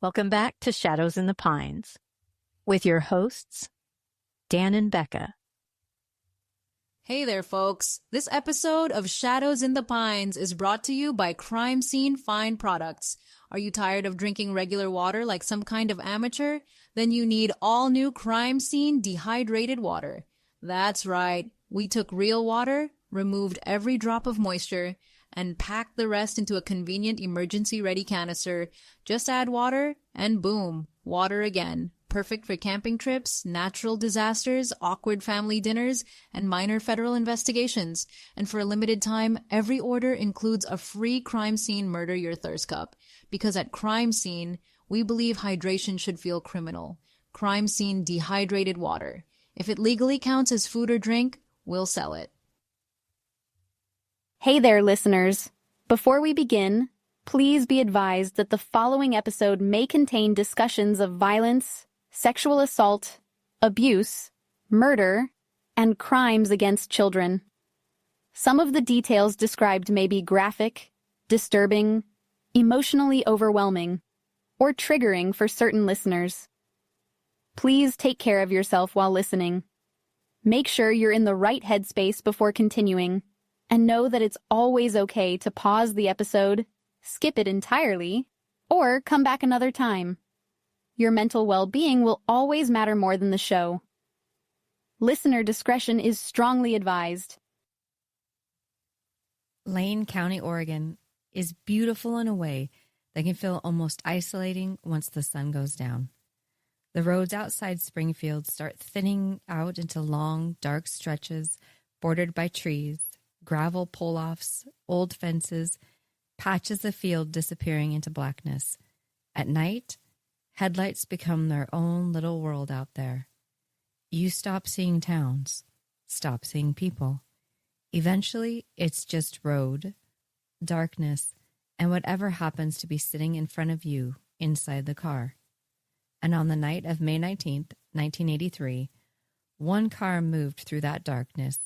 Welcome back to Shadows in the Pines with your hosts, Dan and Bekah. Hey there, folks. This episode of Shadows in the Pines is brought to you by Crime Scene Fine Products. Are you tired of drinking regular water like some kind of amateur? Then you need all new Crime Scene dehydrated water. That's right. We took real water, removed every drop of moisture, and packed the rest into a convenient emergency-ready canister. Just add water, and boom, water again. Perfect for camping trips, natural disasters, awkward family dinners, and minor federal investigations. And for a limited time, every order includes a free Crime Scene Murder Your Thirst cup. Because at Crime Scene, we believe hydration should feel criminal. Crime Scene dehydrated water. If it legally counts as food or drink, we'll sell it. Hey there, listeners. Before we begin, please be advised that the following episode may contain discussions of violence, sexual assault, abuse, murder, and crimes against children. Some of the details described may be graphic, disturbing, emotionally overwhelming, or triggering for certain listeners. Please take care of yourself while listening. Make sure you're in the right headspace before continuing, and know that it's always okay to pause the episode, skip it entirely, or come back another time. Your mental well-being will always matter more than the show. Listener discretion is strongly advised. Lane County, Oregon is beautiful in a way that can feel almost isolating once the sun goes down. The roads outside Springfield start thinning out into long, dark stretches bordered by trees, gravel pull-offs, old fences, patches of field disappearing into blackness. At night, headlights become their own little world out there. You stop seeing towns, stop seeing people. Eventually, it's just road, darkness, and whatever happens to be sitting in front of you inside the car. And on the night of May 19th, 1983, one car moved through that darkness,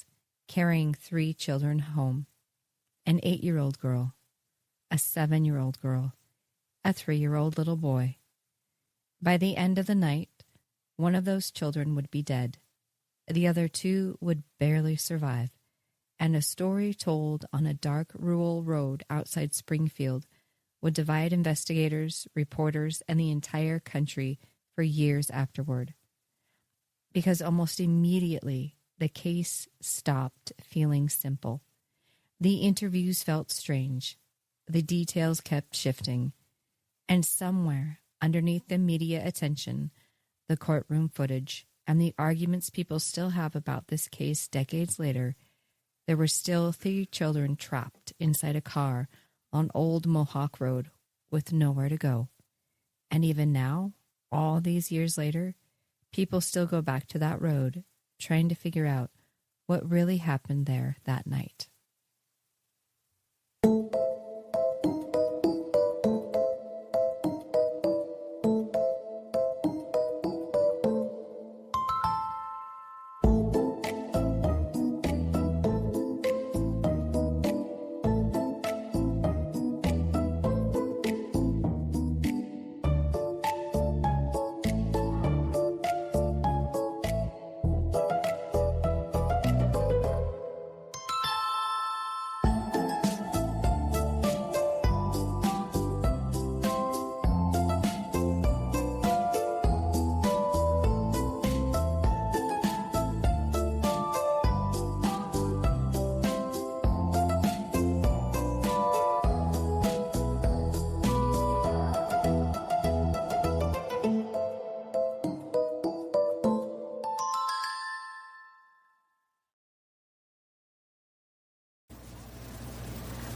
carrying 3 children home. An 8-year-old girl, a 7-year-old girl, a 3-year-old little boy. By the end of the night, one of those children would be dead. The other 2 would barely survive. And a story told on a dark rural road outside Springfield would divide investigators, reporters, and the entire country for years afterward. Because almost immediately, the case stopped feeling simple. The interviews felt strange. The details kept shifting. And somewhere underneath the media attention, the courtroom footage, and the arguments people still have about this case decades later, there were still 3 children trapped inside a car on Old Mohawk Road with nowhere to go. And even now, all these years later, people still go back to that road, trying to figure out what really happened there that night.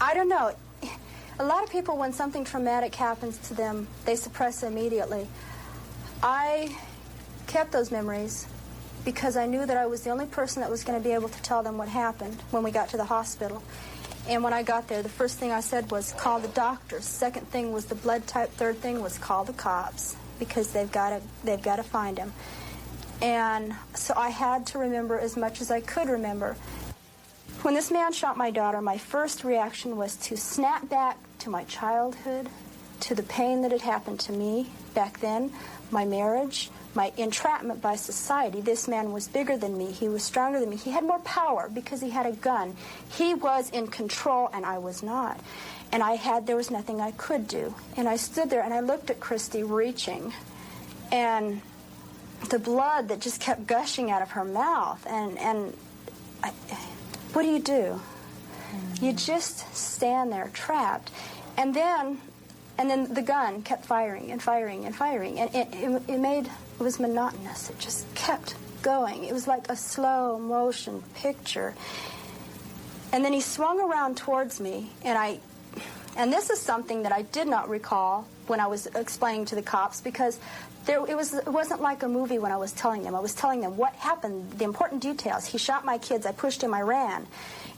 I don't know. A lot of people, when something traumatic happens to them, they suppress it immediately. I kept those memories because I knew that I was the only person that was going to be able to tell them what happened when we got to the hospital. And when I got there, the first thing I said was call the doctors. Second thing was the blood type. Third thing was call the cops because they've got to find him. And so I had to remember as much as I could remember. When this man shot my daughter, my first reaction was to snap back to my childhood to the pain that had happened to me back then, my marriage, my entrapment by society. This man was bigger than me. He was stronger than me. He had more power because he had a gun. He was in control, and I was not. And there was nothing I could do. And I stood there, and I looked at Christie reaching, and the blood that just kept gushing out of her mouth. What do? You just stand there trapped. And then the gun kept firing and firing and firing. And it was monotonous. It just kept going. It was like a slow motion picture. And then he swung around towards me, and this is something that I did not recall when I was explaining to the cops, because it wasn't like a movie when I was telling them. I was telling them what happened, the important details. He shot my kids. I pushed him. I ran.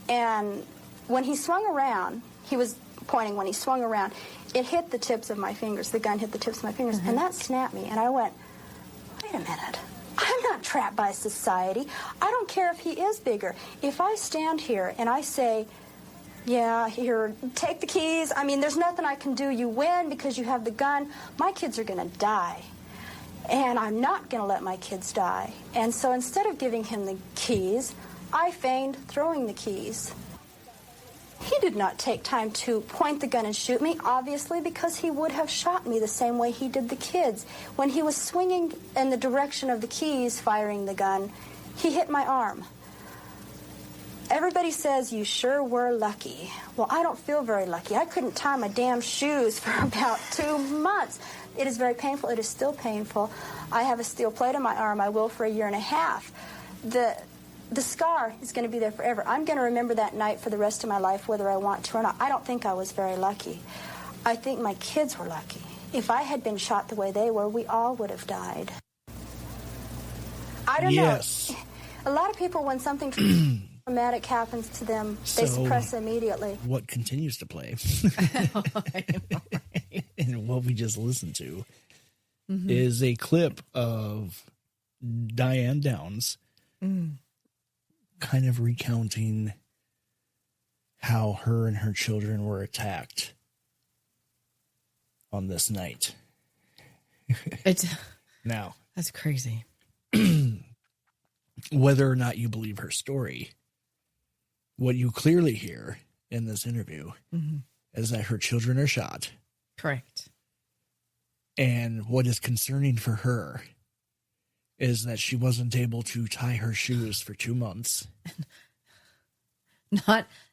And when he swung around, he was pointing. When he swung around, it hit the tips of my fingers. The gun hit the tips of my fingers, and that snapped me. And I went, wait a minute. I'm not trapped by society. I don't care if he is bigger. If I stand here and I say, yeah, here, take the keys. I mean, there's nothing I can do. You win because you have the gun. My kids are going to die. And I'm not going to let my kids die. And so instead of giving him the keys, I feigned throwing the keys. He did not take time to point the gun and shoot me, obviously, because he would have shot me the same way he did the kids. When he was swinging in the direction of the keys, firing the gun, he hit my arm. Everybody says, you sure were lucky. Well, I don't feel very lucky. I couldn't tie my damn shoes for about 2 months. It is very painful. It is still painful. I have a steel plate on my arm. I will for 1.5 years. The scar is going to be there forever. I'm going to remember that night for the rest of my life, whether I want to or not. I don't think I was very lucky. I think my kids were lucky. If I had been shot the way they were, we all would have died. I don't know. A lot of people, when something traumatic happens to them, they suppress immediately. What continues to play and what we just listened to is a clip of Diane Downs kind of recounting how her and her children were attacked on this night. Now, that's crazy. Whether or not you believe her story, what you clearly hear in this interview is that her children are shot. Correct. And what is concerning for her is that she wasn't able to tie her shoes for 2 months.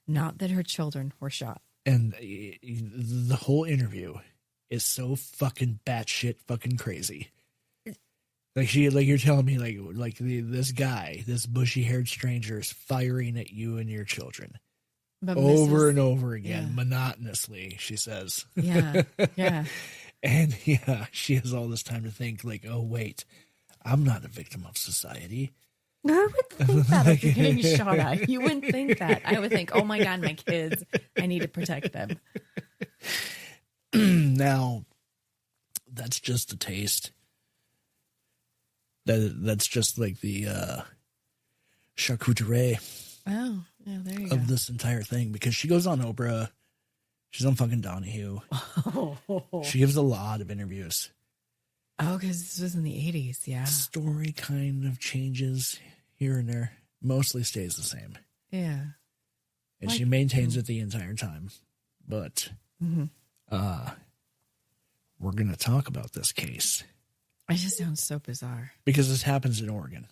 Not that her children were shot. And the whole interview is so fucking batshit fucking crazy. Like you're telling me this guy, this bushy-haired stranger is firing at you and your children over and over again, monotonously, she says. Yeah, yeah. And she has all this time to think like, oh, wait, I'm not a victim of society. I would think that if you're getting shot at. You wouldn't think that. I would think, oh my God, my kids, I need to protect them. Now, that's just a taste. That's just like the charcuterie there you go. of this entire thing, because she goes on Oprah. She's on fucking Donahue. She gives a lot of interviews. Oh, because this was in the 80s, yeah. Story kind of changes here and there. Mostly stays the same. Yeah. And she maintains it the entire time. But we're going to talk about this case. It just sounds so bizarre. Because this happens in Oregon.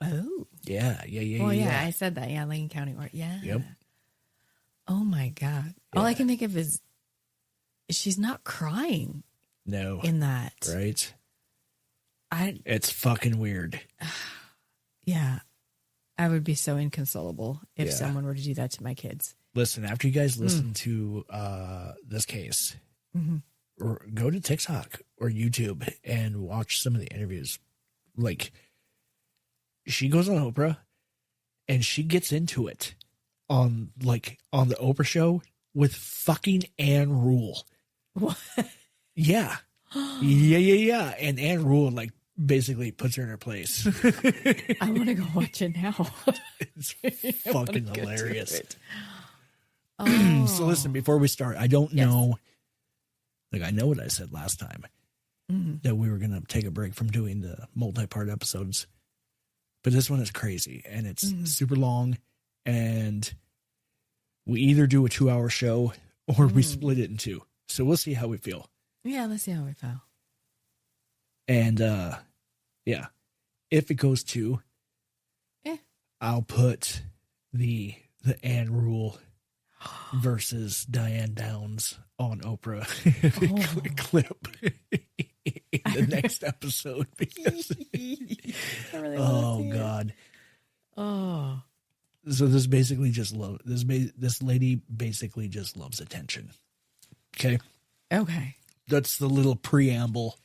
Oh. Yeah. Well, yeah, I said that. Yeah, Lane County. Yeah. Yep. Oh, my God. Yeah. All I can think of is she's not crying. No. In that. Right? It's fucking weird. Yeah. I would be so inconsolable if someone were to do that to my kids. Listen, after you guys listen to this case, or go to TikTok or YouTube and watch some of the interviews. Like, she goes on Oprah and she gets into it on the Oprah show with fucking Ann Rule. What? Yeah. Yeah. And Ann Rule, basically puts her in her place. I want to go watch it now. It's fucking hilarious. Oh. So listen, before we start, I don't know Like, I know what I said last time, that we were going to take a break from doing the multi-part episodes. But this one is crazy, and it's super long, and we either do a 2-hour show or we split it in two. So we'll see how we feel. Yeah, let's see how we feel. And, yeah, if it goes to, I'll put the Anne Rule versus Diane Downs on Oprah clip in the next episode. Because God. Oh. So this basically just this lady basically just loves attention. Okay. Okay. That's the little preamble.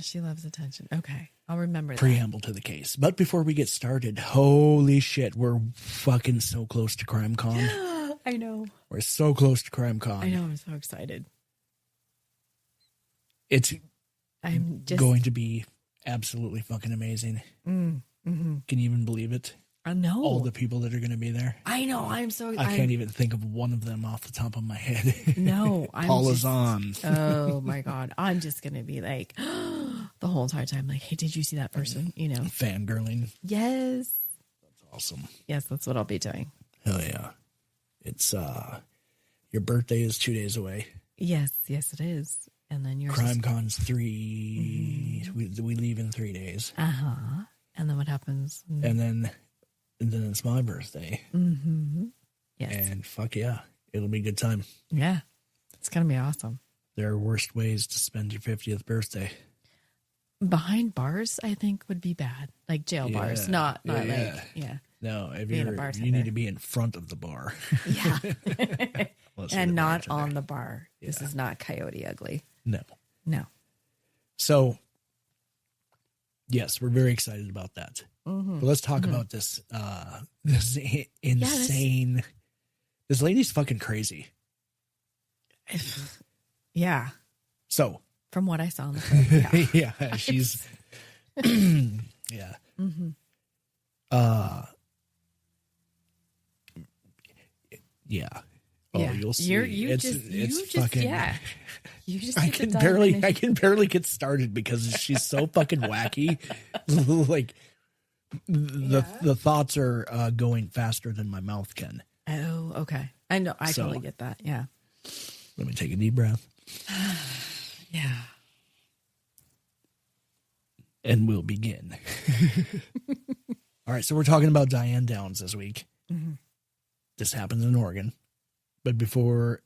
She loves attention. Okay. I'll remember that. Preamble to the case. But before we get started, holy shit, we're fucking so close to CrimeCon. I know. We're so close to CrimeCon. I know. I'm so excited. I'm just going to be absolutely fucking amazing. Can you even believe it? I know. All the people that are going to be there. I know. I'm so I can't even think of one of them off the top of my head. No. Paula Zahn. Oh my God. I'm just going to be like the whole entire time, like, hey, did you see that person? You know, fangirling. Yes. That's awesome. Yes, that's what I'll be doing. Hell yeah. It's, your birthday is 2 days away. Yes, it is. And then yours CrimeCon's 3, we leave in 3 days. Uh-huh. And then what happens? And then it's my birthday. Mm-hmm. Yes. And fuck yeah, it'll be a good time. Yeah. It's going to be awesome. There are worse ways to spend your 50th birthday. Behind bars, I think, would be bad. Like jail bars. Not like, yeah. No, if being a you bartender. need to be in front of the bar. Yeah. And not bartender. on the bar. Yeah. This is not Coyote Ugly. No. So, yes, we're very excited about that. But let's talk about this this insane. This lady's fucking crazy. Yeah. So, from what I saw in the film, yeah, she's yeah. Yeah. Oh, yeah. you'll see. You just fucking. Yeah. You just. I can barely get started because she's so fucking wacky. Like the thoughts are going faster than my mouth can. Oh, okay. I know. I totally get that. Yeah. Let me take a deep breath. Yeah. And we'll begin. All right, so we're talking about Diane Downs this week. This happens in Oregon. But before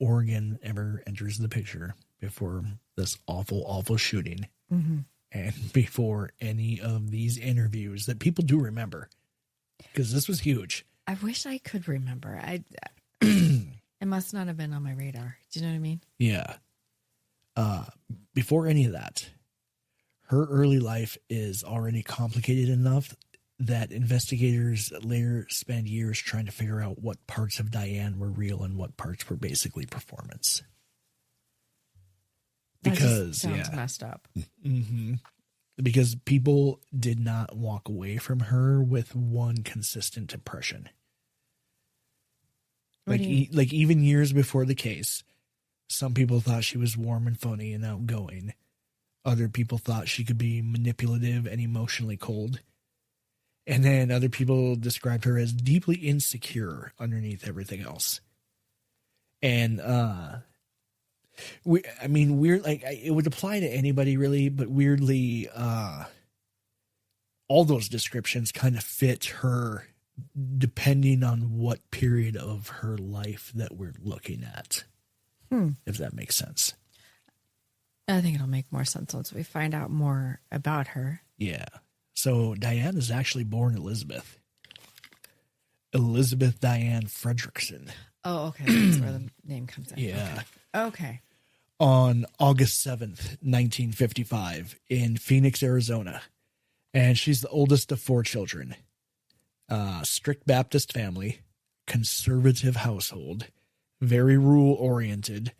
Oregon ever enters the picture, before this awful, awful shooting, and before any of these interviews that people do remember, because this was huge. I wish I could remember. It must not have been on my radar. Do you know what I mean? Yeah. Before any of that, her early life is already complicated enough that investigators later spend years trying to figure out what parts of Diane were real and what parts were basically performance. Because that just sounds messed up. Because people did not walk away from her with one consistent impression. Like even years before the case, some people thought she was warm and funny and outgoing. Other people thought she could be manipulative and emotionally cold. And then other people described her as deeply insecure underneath everything else. And, weird, like, it would apply to anybody really, but weirdly, all those descriptions kind of fit her depending on what period of her life that we're looking at. If that makes sense. I think it'll make more sense once we find out more about her. Yeah. So Diane is actually born Elizabeth Diane Fredrickson. Oh, okay. That's where the name comes in. Yeah. Okay. On August 7th, 1955 in Phoenix, Arizona. And she's the oldest of 4 children. Strict Baptist family, conservative household, very rule-oriented.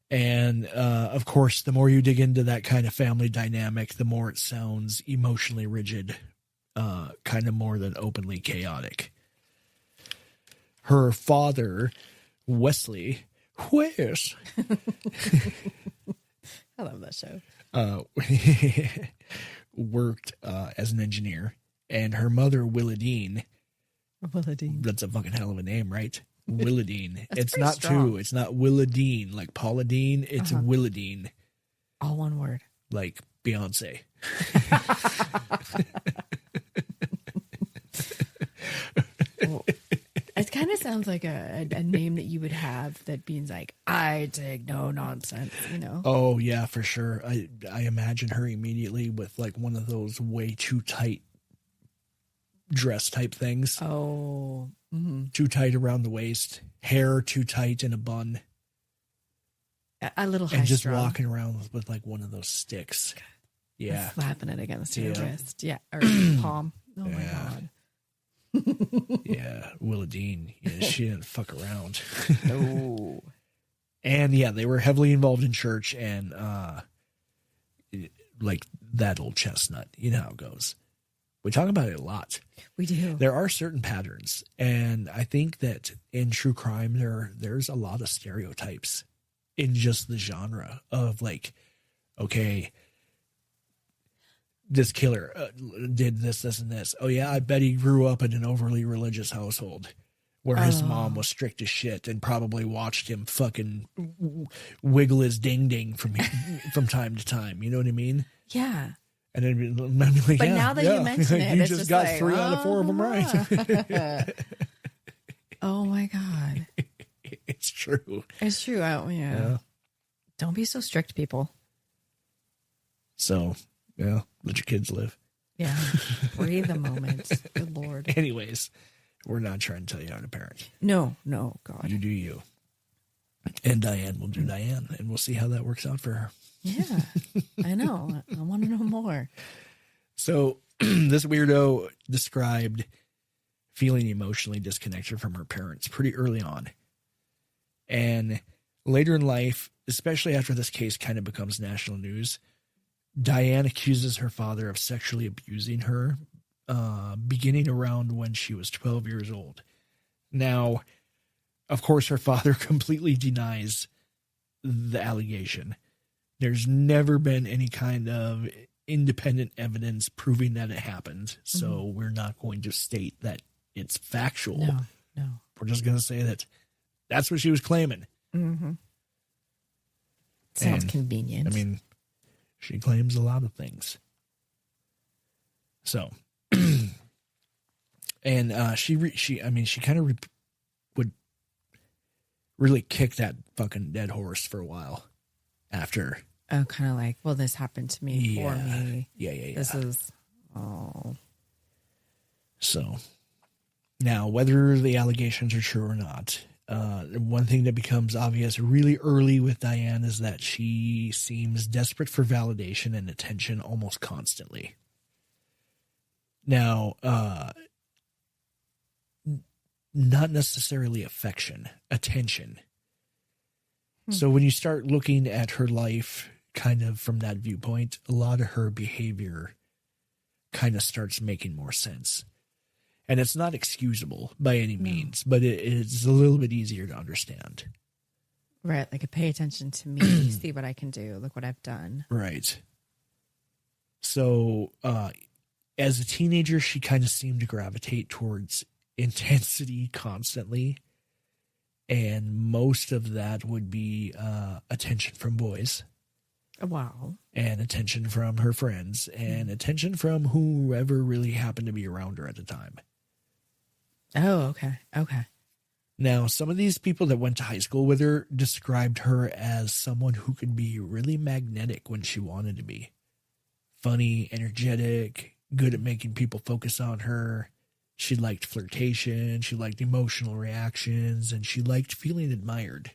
And, of course, the more you dig into that kind of family dynamic, the more it sounds emotionally rigid, kind of more than openly chaotic. Her father, Wesley, Where's? I love that show. Worked as an engineer, and her mother, Willadine. That's a fucking hell of a name, right? Willadine. It's not strong. It's not Willadine like Paula Dean. It's Willadine. All one word. Like Beyonce. Well, it kind of sounds like a name that you would have that means like, I take no nonsense, you know? Oh, yeah, for sure. I imagine her immediately with like one of those way too tight dress type things. Oh. Mm-hmm. Too tight around the waist. Hair too tight in a bun. A little high and just strung. walking around with like one of those sticks. Yeah. Slapping it against your wrist. Yeah. Or palm. Oh, my God. Yeah, Willadine. Yeah, she didn't fuck around. No. And yeah, they were heavily involved in church and like that old chestnut. You know how it goes. We talk about it a lot. We do. There are certain patterns, and I think that in true crime there's a lot of stereotypes in just the genre of like, okay, this killer did this, and this. Oh, yeah, I bet he grew up in an overly religious household where his mom was strict as shit and probably watched him fucking wiggle his ding-ding from time to time. You know what I mean? Yeah. And then I'm like, but now that you mention it, you it's just just got like, 3 out of 4 of them right. Oh, my God. It's true. It's true. Yeah. Don't be so strict, people. So, yeah, let your kids live. Yeah. Breathe a moment. Good Lord. Anyways, we're not trying to tell you how to parent. No, God. You do you. And Diane will do Diane, and we'll see how that works out for her. Yeah, I know. I want to know more. So this weirdo described feeling emotionally disconnected from her parents pretty early on. And later in life, especially after this case kind of becomes national news, Diane accuses her father of sexually abusing her, beginning around when she was 12 years old. Now, of course, her father completely denies the allegation. There's never been any kind of independent evidence proving that it happened. So we're not going to state that it's factual. No. We're just going to say that that's what she was claiming. Mm-hmm. Sounds convenient. I mean, she claims a lot of things. So, and she kind of would really kick that fucking dead horse for a while after. Oh, kind of like, well, this happened to me for me. Yeah. This is, oh. So, now, whether the allegations are true or not, one thing that becomes obvious really early with Diane is that she seems desperate for validation and attention almost constantly. Now, not necessarily affection, attention. So when you start looking at her life kind of from that viewpoint, a lot of her behavior kind of starts making more sense. And it's not excusable by any means, but it's a little bit easier to understand. Right, like pay attention to me, see what I can do, look what I've done. Right. So as a teenager, she kind of seemed to gravitate towards intensity constantly. And most of that would be attention from boys. Wow. And attention from her friends. And attention from whoever really happened to be around her at the time. Oh, okay. Now, some of these people that went to high school with her described her as someone who could be really magnetic when she wanted to be. Funny, energetic, good at making people focus on her. She liked flirtation, she liked emotional reactions, and she liked feeling admired.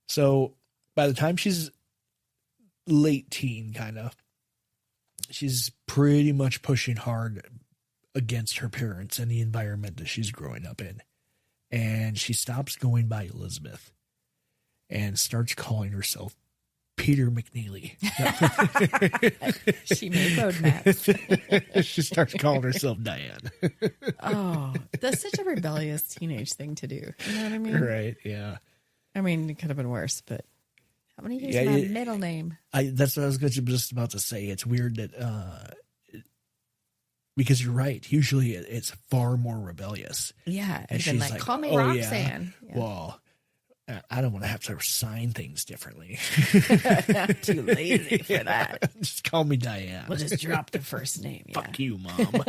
So by the time she's late teen, kind of, she's pretty much pushing hard against her parents and the environment that she's growing up in. And she stops going by Elizabeth and starts calling herself Peter McNeely. She made road maps. She starts calling herself Diane. Oh, that's such a rebellious teenage thing to do. You know what I mean? Right, yeah. I mean, it could have been worse, but how many use my middle name? That's what I was just about to say. It's weird that, because you're right. Usually it's far more rebellious. Yeah. And she's like, call me Roxanne. Yeah. Well, I don't want to have to sign things differently. I'm too lazy for that. Just call me Diane. We'll just drop the first name. Yeah. Fuck you, Mom.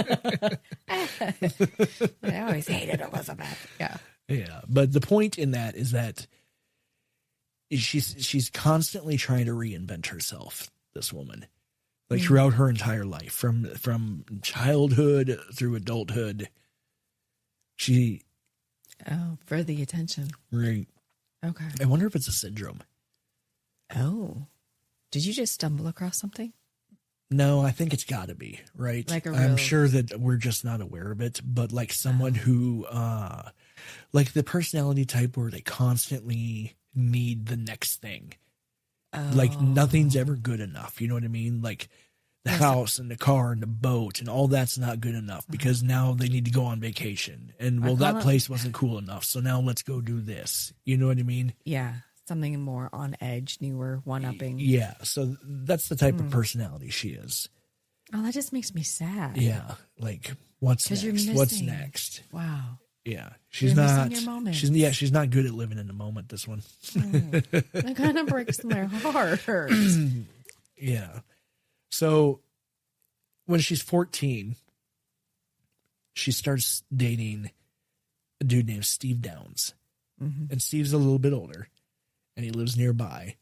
I always hated Elizabeth. Yeah. Yeah. But the point in that is that she's constantly trying to reinvent herself, this woman. Like throughout her entire life, from childhood through adulthood. For the attention. Right. Okay. I wonder if it's a syndrome. Oh. Did you just stumble across something? No, I think it's got to be, right? Like I'm sure that we're just not aware of it, but like someone who, like the personality type where they constantly need the next thing. Like nothing's ever good enough. You know what I mean? Like the house and the car and the boat and all that's not good enough because now they need to go on vacation. And well, that place wasn't cool enough. So now let's go do this. You know what I mean? Yeah. Something more on edge, newer, one-upping. Yeah. So that's the type of personality she is. Oh, that just makes me sad. Yeah. Like what's next? What's next? Wow. Yeah. She's she's not good at living in the moment, this one. That kind of breaks my heart. Yeah. So when she's 14, she starts dating a dude named Steve Downs. And Steve's a little bit older and he lives nearby.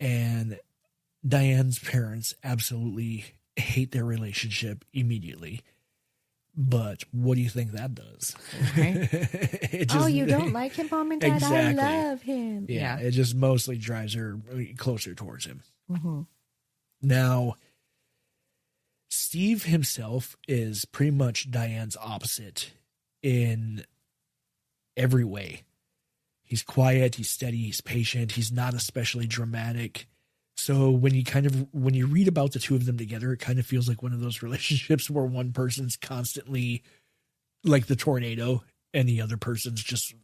And Diane's parents absolutely hate their relationship immediately. But what do you think that does? Right. You don't like him, Mom and Dad? Exactly. I love him. Yeah, it just mostly drives her closer towards him. Now, Steve himself is pretty much Diane's opposite in every way. He's quiet, he's steady, he's patient, he's not especially dramatic. So when you read about the two of them together, it kind of feels like one of those relationships where one person's constantly like the tornado and the other person's just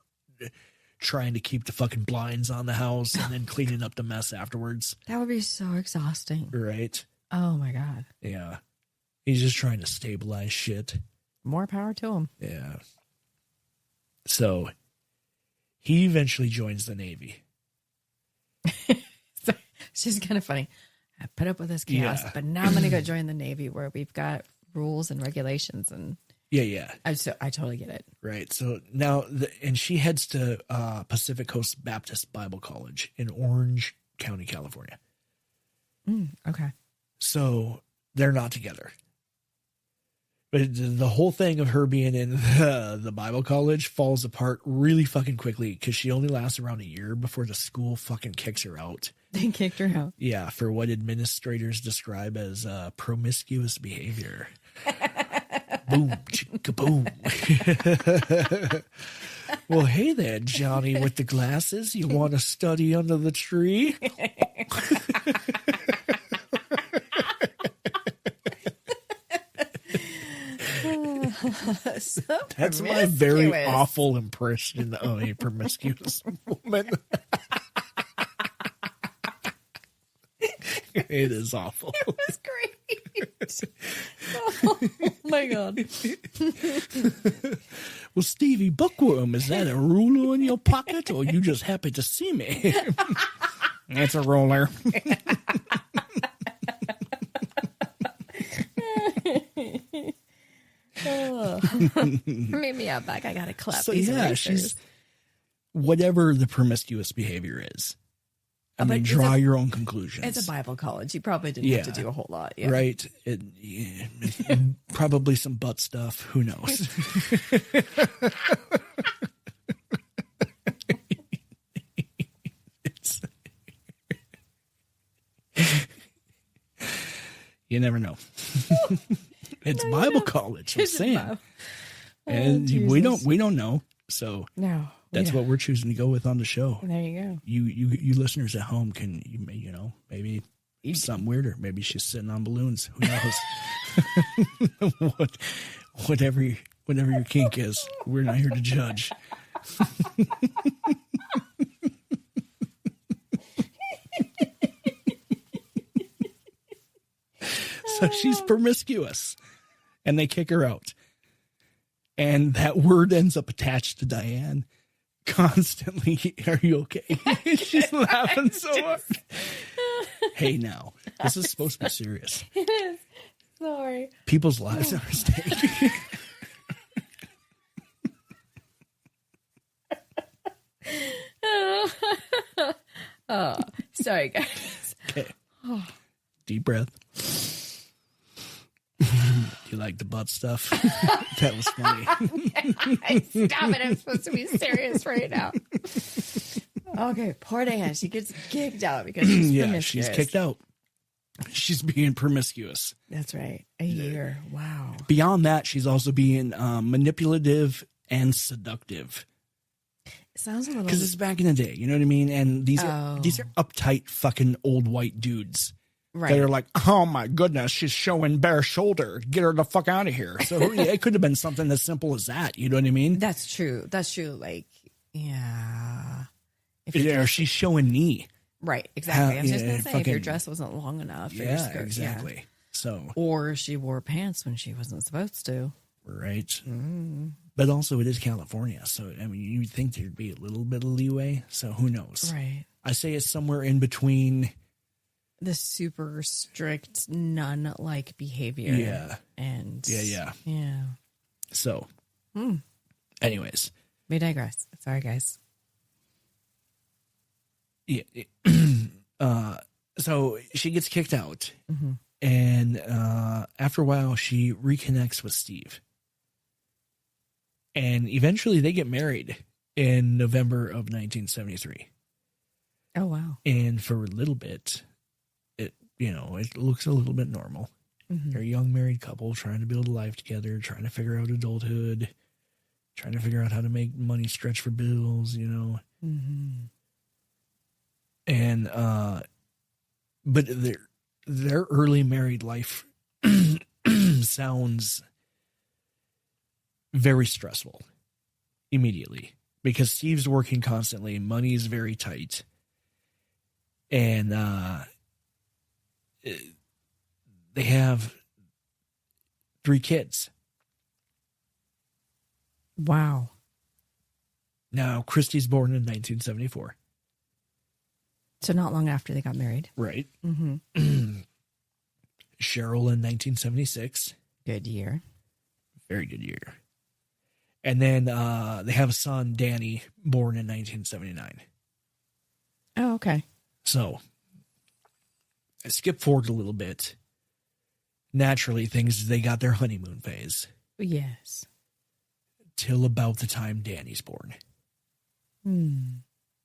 trying to keep the fucking blinds on the house and then cleaning up the mess afterwards. That would be so exhausting. Right. Oh my God. Yeah. He's just trying to stabilize shit. More power to him. Yeah. So he eventually joins the Navy. It's just kind of funny. I put up with this chaos, but now I'm going to go join the Navy where we've got rules and regulations. And yeah. I totally get it. Right. So now, and she heads to Pacific Coast Baptist Bible College in Orange County, California. Okay. So they're not together. But the whole thing of her being in the Bible college falls apart really fucking quickly because she only lasts around a year before the school fucking kicks her out. They kicked her out. Yeah, for what administrators describe as promiscuous behavior. Boom, chicka boom. Well, hey there, Johnny with the glasses. You want to study under the tree? That's my very awful impression of a promiscuous woman. It is awful. It was great. Oh my God. Well, Stevie Bookworm, is that a ruler in your pocket or you just happy to see me? It's a ruler. Made me out back. I gotta clap. So these yeah, erasers. she's whatever the promiscuous behavior is. I mean, draw your own conclusions. It's a Bible college. You probably didn't have to do a whole lot. Yeah. Right. Probably some butt stuff. Who knows? You never know. It's Bible college. I'm saying. And we don't know. So no. That's what we're choosing to go with on the show. There you go. You listeners at home can, maybe something weirder. Maybe she's sitting on balloons. Who knows? Whatever your kink is, we're not here to judge. So she's promiscuous, and they kick her out. And that word ends up attached to Diane constantly. Are you okay? She's laughing so hard. Hey, now, this is supposed to be serious. It is. Sorry. People's lives are at stake. Oh, sorry, guys. Okay. Deep breath. You like the butt stuff? That was funny. Stop it. I'm supposed to be serious right now. Okay, poor Diane. She gets kicked out because she's promiscuous. She's kicked out. She's being promiscuous. That's right. A year. Wow. Beyond that, she's also being manipulative and seductive. It sounds a little... Because it's back in the day, you know what I mean? And these are uptight fucking old white dudes. Right. They're like, oh my goodness, she's showing bare shoulder. Get her the fuck out of here. So it could have been something as simple as that. You know what I mean? That's true. Like, yeah. She's showing knee. Right, exactly. I was just going to say, if your fucking- dress wasn't long enough. Or your Yeah, skirt, exactly. Yeah. So, Or she wore pants when she wasn't supposed to. right. But also it is California. So, I mean, you'd think there'd be a little bit of leeway. So who knows? Right. I say it's somewhere in between. The super strict nun-like behavior. Yeah. And... Yeah. So, anyways. We digress. Sorry, guys. Yeah. So she gets kicked out. And after a while, she reconnects with Steve. And eventually they get married in November of 1973. Oh, wow. And for a little bit, it looks a little bit normal. They're a young married couple trying to build a life together, trying to figure out adulthood, trying to figure out how to make money stretch for bills, And, but their early married life sounds very stressful immediately because Steve's working constantly. Money is very tight. And, they have 3 kids. Wow. Now, Christie's born in 1974. So not long after they got married. Right. Mm-hmm. Cheryl in 1976. Good year. Very good year. And then they have a son, Danny, born in 1979. Oh, okay. So, I skip forward a little bit. Naturally, they got their honeymoon phase. Yes. Till about the time Danny's born. Hmm.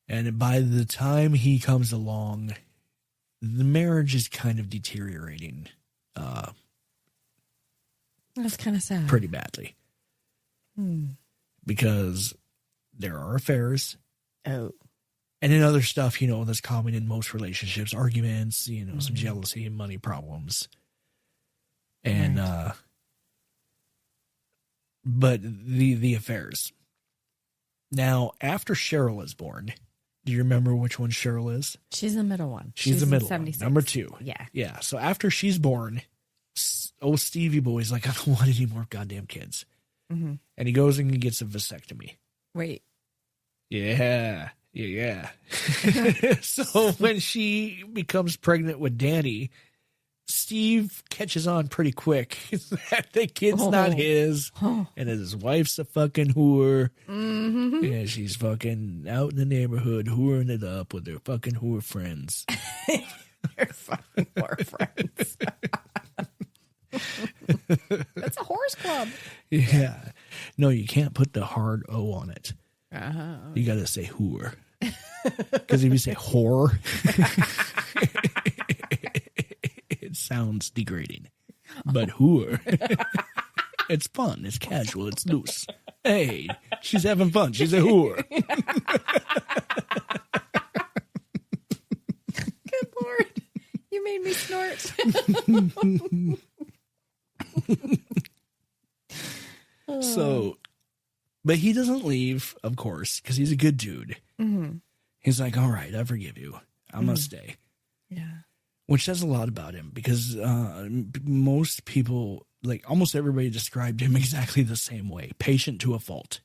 And by the time he comes along, the marriage is kind of deteriorating. That's kind of sad. Pretty badly. Because there are affairs. Oh. And then other stuff, that's common in most relationships. Arguments, some jealousy and money problems. And, Right. But the affairs. Now, after Cheryl is born, do you remember which one Cheryl is? She's the middle one. She's the in middle one, 76. number 2. Yeah. Yeah. So after she's born, old Stevie boy's like, I don't want any more goddamn kids. Mm-hmm. And he goes and he gets a vasectomy. Wait. Yeah. So when she becomes pregnant with Danny, Steve catches on pretty quick that the kid's not his, and that his wife's a fucking whore. Mm-hmm. Yeah, she's fucking out in the neighborhood whoring it up with her fucking whore friends. They're fucking more friends. That's a horse club. Yeah. No, you can't put the hard O on it. Uh-huh. You got to say whore. Because if you say whore, it sounds degrading. But whore, it's fun. It's casual. It's loose. Hey, she's having fun. She's a whore. made me snort. So, but he doesn't leave, of course, because he's a good dude. Mm-hmm. He's like, all right, I forgive you. I'm going to stay. Yeah. Which says a lot about him because most people, like almost everybody described him exactly the same way. Patient to a fault.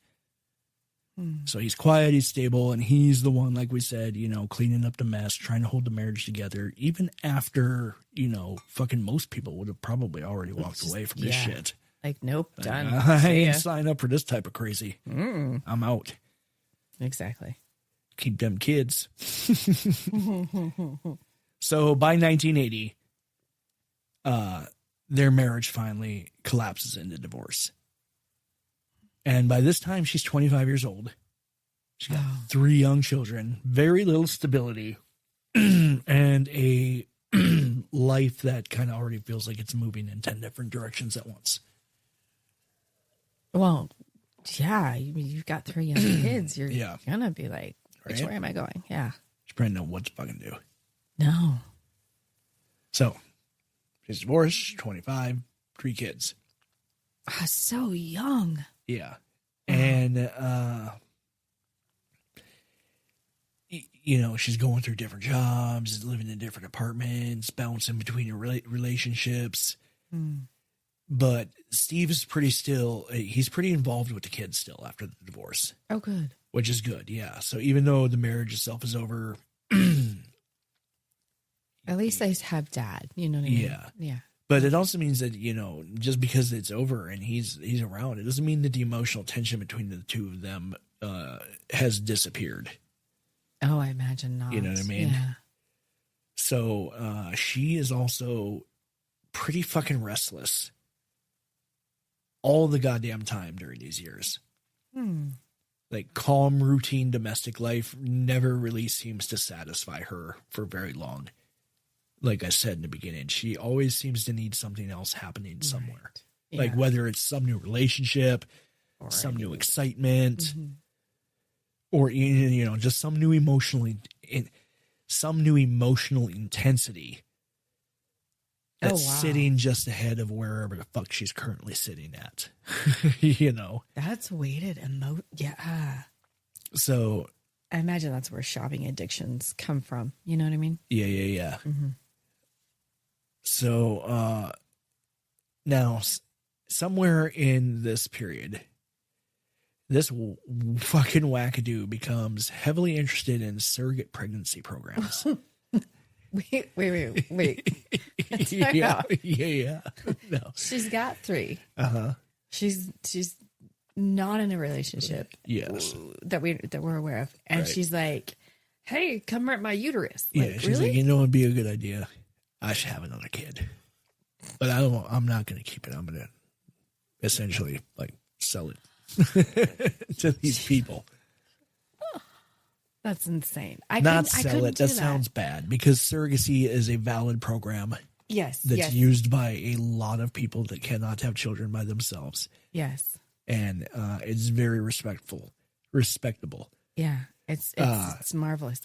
So he's quiet, he's stable, and he's the one, like we said, you know, cleaning up the mess, trying to hold the marriage together, even after, you know, fucking most people would have probably already walked away from this shit. Like, nope, done. I ain't signed up for this type of crazy. I'm out. Exactly. Keep them kids. So by 1980, their marriage finally collapses into divorce. And by this time, she's 25 years old. She's got 3 young children, very little stability, and a life that kind of already feels like it's moving in 10 different directions at once. Well, yeah, you've got 3 young kids. You're going to be like, which way am I going? Yeah. She probably know what to fucking do. No. So, she's divorced, 25, 3 kids. So young. Yeah. And, you know, she's going through different jobs, living in different apartments, bouncing between relationships. But Steve is he's pretty involved with the kids still after the divorce. Oh, good. Which is good, yeah. So even though the marriage itself is over. At least they have dad, you know what I mean? Yeah. Yeah. But it also means that, you know, just because it's over and he's around, it doesn't mean that the emotional tension between the two of them has disappeared. Oh, I imagine not. You know what I mean? Yeah. So she is also pretty fucking restless all the goddamn time during these years. Like calm, routine domestic life never really seems to satisfy her for very long. Like I said in the beginning, she always seems to need something else happening somewhere. Right. Yeah. Like whether it's some new relationship, or some new excitement, or, you know, just some new emotional intensity that's sitting just ahead of wherever the fuck she's currently sitting at. You know? That's weighted yeah. So I imagine that's where shopping addictions come from. You know what I mean? Yeah. So, now somewhere in this period, this fucking wackadoo becomes heavily interested in surrogate pregnancy programs. Wait. Yeah. No. She's got 3. Uh-huh. She's not in a relationship. Yes. That we're aware of. And she's like, hey, come rent my uterus. Yeah, like, she's really? like, you know, it'd be a good idea. I should have another kid. But I'm not going to keep it. I'm going to essentially like sell it to these people. That's insane. Not sell it. That sounds bad because surrogacy is a valid program. Yes. That's used by a lot of people that cannot have children by themselves. Yes. And it's very respectable. Yeah. It's marvelous.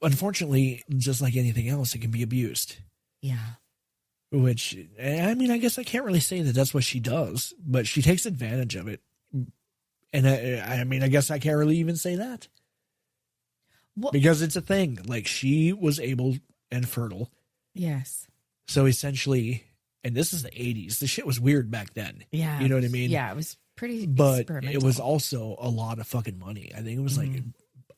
Unfortunately, just like anything else, it can be abused. Yeah. Which, I mean, I guess I can't really say that that's what she does, but she takes advantage of it. And I mean, I guess I can't really even say that. Because it's a thing. Like, she was able and fertile. Yes. So essentially, and this is the 80s. The shit was weird back then. Yeah. You know what I mean? Yeah, it was pretty But it was also a lot of fucking money. I think it was like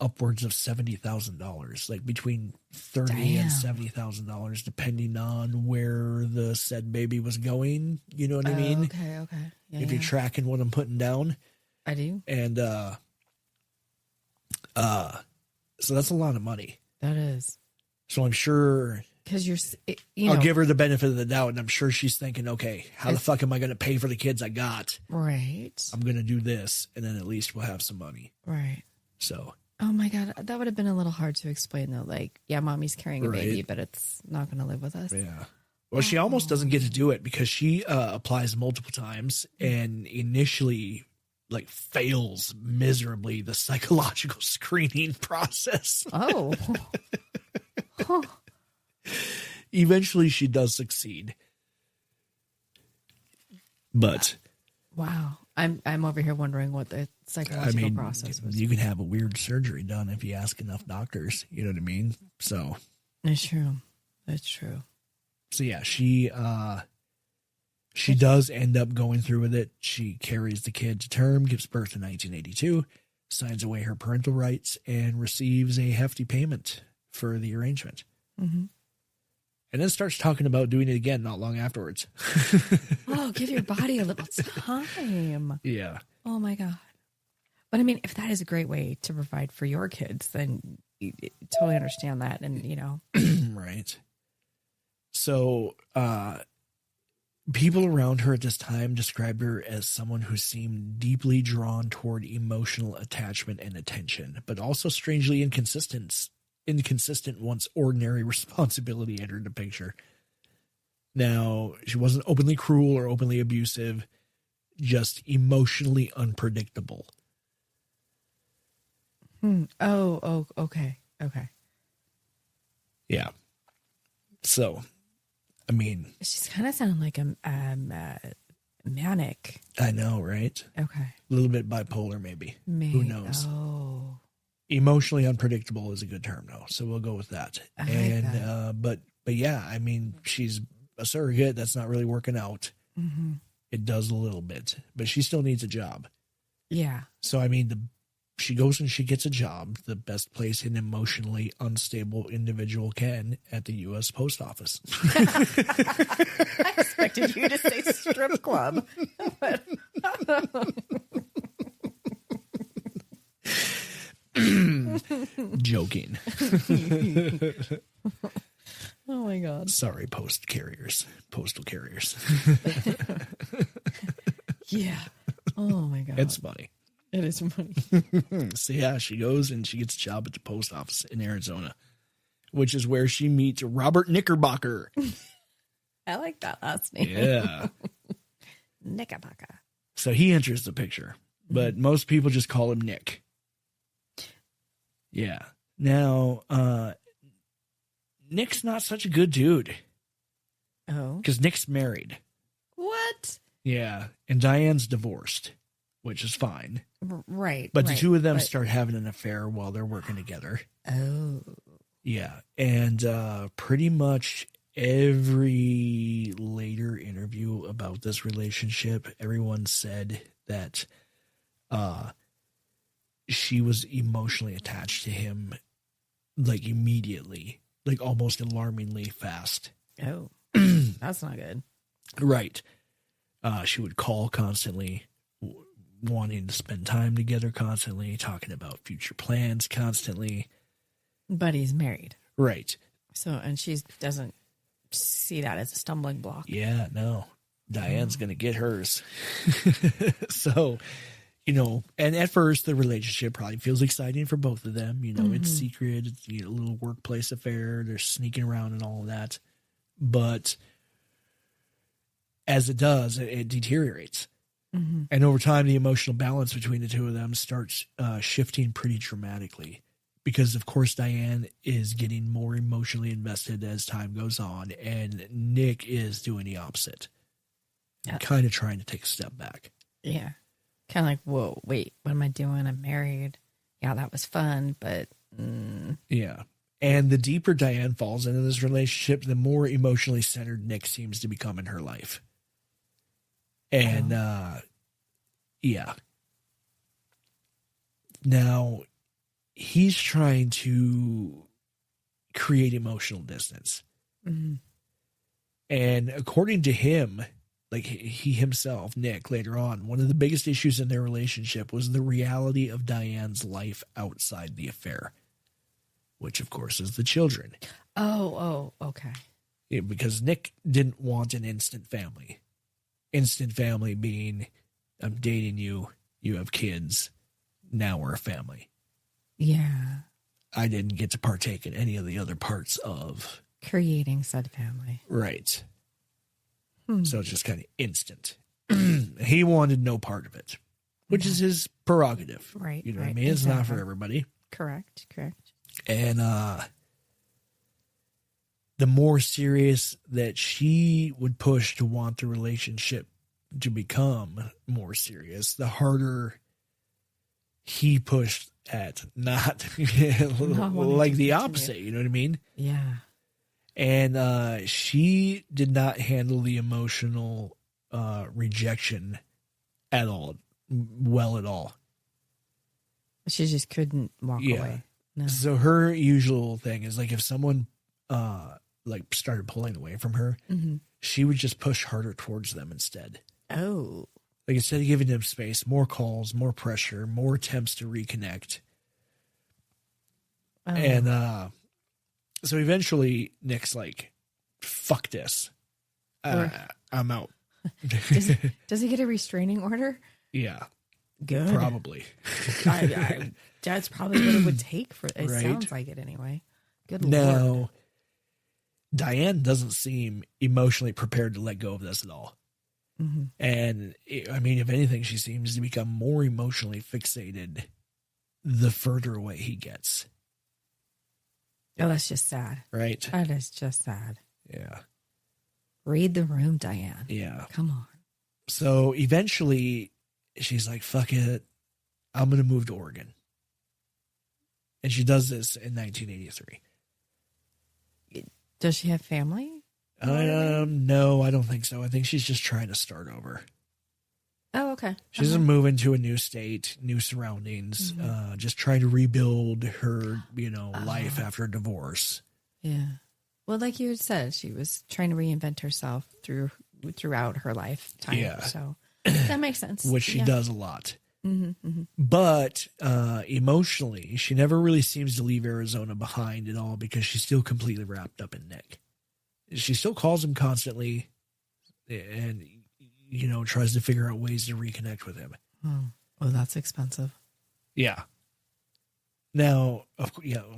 upwards of $70,000, like between $30,000 and $70,000, depending on where the said baby was going. You know what I mean? Okay. Yeah, if you're tracking what I'm putting down. I do. And so that's a lot of money. That is. So I'm sure, because I'll give her the benefit of the doubt, and I'm sure she's thinking, okay, how the fuck am I going to pay for the kids I got? Right. I'm going to do this, and then at least we'll have some money. Right. So. Oh my God, that would have been a little hard to explain though. Like, yeah, mommy's carrying a baby, but it's not going to live with us. Yeah. Well, she almost doesn't get to do it because she applies multiple times and initially like fails miserably the psychological screening process. Oh. Eventually she does succeed. But wow. I'm over here wondering what the psychological process was. You can have a weird surgery done if you ask enough doctors. You know what I mean? So it's true. That's true. So yeah, she does end up going through with it. She carries the kid to term, gives birth in 1982, signs away her parental rights, and receives a hefty payment for the arrangement. Mm-hmm. And then starts talking about doing it again not long afterwards. Oh, give your body a little time. Yeah. Oh my God. But I mean, if that is a great way to provide for your kids, then you totally understand that. And, you know. Right. So, people around her at this time described her as someone who seemed deeply drawn toward emotional attachment and attention, but also strangely inconsistent once ordinary responsibility entered the picture. Now, she wasn't openly cruel or openly abusive, just emotionally unpredictable. Oh, okay. Okay. Yeah. So, I mean, she's kind of sounding like a manic. I know, right? Okay. A little bit bipolar, maybe. Who knows? Oh. Emotionally unpredictable is a good term, though, so we'll go with that. I like that. But yeah, I mean, she's a surrogate. That's not really working out. Mm-hmm. It does a little bit, but she still needs a job. Yeah. So I mean, she goes and she gets a job, the best place an emotionally unstable individual can, at the U.S. Post Office. I expected you to say strip club. Joking. Oh my God. Sorry, postal carriers. Yeah. Oh my God. It's funny. It is funny. So yeah, she goes and she gets a job at the post office in Arizona, which is where she meets Robert Knickerbocker. I like that last name. Yeah. Knickerbocker. So he enters the picture, but most people just call him Nick. Yeah. Now, Nick's not such a good dude. Oh. Because Nick's married. What? Yeah. And Diane's divorced, which is fine. Right. But the two of them start having an affair while they're working together. Oh. Yeah. And pretty much every later interview about this relationship, everyone said that she was emotionally attached to him, like immediately, like almost alarmingly fast. Oh, that's not good. Right. She would call constantly, wanting to spend time together constantly, talking about future plans constantly. But he's married. Right. So, and she doesn't see that as a stumbling block. Yeah, no. Diane's going to get hers. So, you know, and at first the relationship probably feels exciting for both of them. You know, it's secret. It's a little workplace affair. They're sneaking around and all of that. But as it does, it deteriorates. Mm-hmm. And over time, the emotional balance between the two of them starts shifting pretty dramatically. Because, of course, Diane is getting more emotionally invested as time goes on. And Nick is doing the opposite. And kind of trying to take a step back. Yeah. Kind of like, whoa, wait, what am I doing? I'm married. Yeah, that was fun, but... Yeah. And the deeper Diane falls into this relationship, the more emotionally centered Nick seems to become in her life. And, yeah. Now, he's trying to create emotional distance. Mm-hmm. And according to him, like he himself, Nick, later on, one of the biggest issues in their relationship was the reality of Diane's life outside the affair, which, of course, is the children. Oh, okay. Yeah, because Nick didn't want an instant family. Instant family being, I'm dating you, you have kids, now we're a family. Yeah. I didn't get to partake in any of the other parts of creating said family. Right. So it's just kind of instant. He wanted no part of it, which is his prerogative. Right. You know what I mean? It's not for everybody. Correct. And the more serious that she would push to want the relationship to become more serious, the harder he pushed at not like the opposite. You know what I mean? Yeah. And she did not handle the emotional rejection at all at all. She just couldn't walk away. No. So her usual thing is like if someone like started pulling away from her, she would just push harder towards them instead. Oh. Like instead of giving them space, more calls, more pressure, more attempts to reconnect. Oh. And so eventually Nick's like, fuck this. I'm out. Does he get a restraining order? Yeah. Good. Probably. That's probably what it would take for it. Right? Sounds like it anyway. Good now, Lord. Diane doesn't seem emotionally prepared to let go of this at all. And I mean, if anything, she seems to become more emotionally fixated the further away he gets. Oh, that's just sad. Right? That is just sad. Yeah. Read the room, Diane. Yeah. Come on. So eventually she's like, fuck it. I'm going to move to Oregon. And she does this in 1983. Does she have family? No, I don't think so. I think she's just trying to start over. Oh, okay. She doesn't move into a new state, new surroundings, just trying to rebuild her, life after a divorce. Yeah. Well, like you had said, she was trying to reinvent herself throughout her lifetime. Yeah. So that makes sense. Which she does a lot. But emotionally, she never really seems to leave Arizona behind at all because she's still completely wrapped up in Nick. She still calls him constantly and, tries to figure out ways to reconnect with him. Oh, that's expensive. Yeah. Now,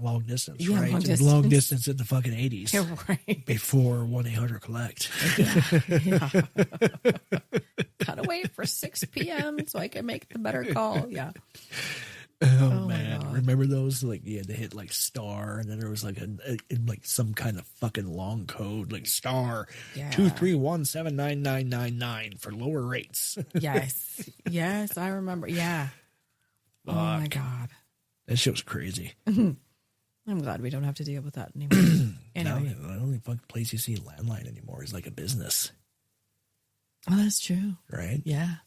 long distance, right? Long distance in the fucking 80s. Yeah, right. Before 1-800-COLLECT. Gotta wait for 6 p.m. so I can make the better call. Yeah. Oh man. Remember those? Like you had to hit like star and then there was like some kind of fucking long code, like star 231799999 for lower rates. Yes, I remember. Yeah. Fuck. Oh my God. That shit was crazy. I'm glad we don't have to deal with that anymore. Anyway. No, the only fucking place you see a landline anymore is like a business. Oh, that's true. Right? Yeah.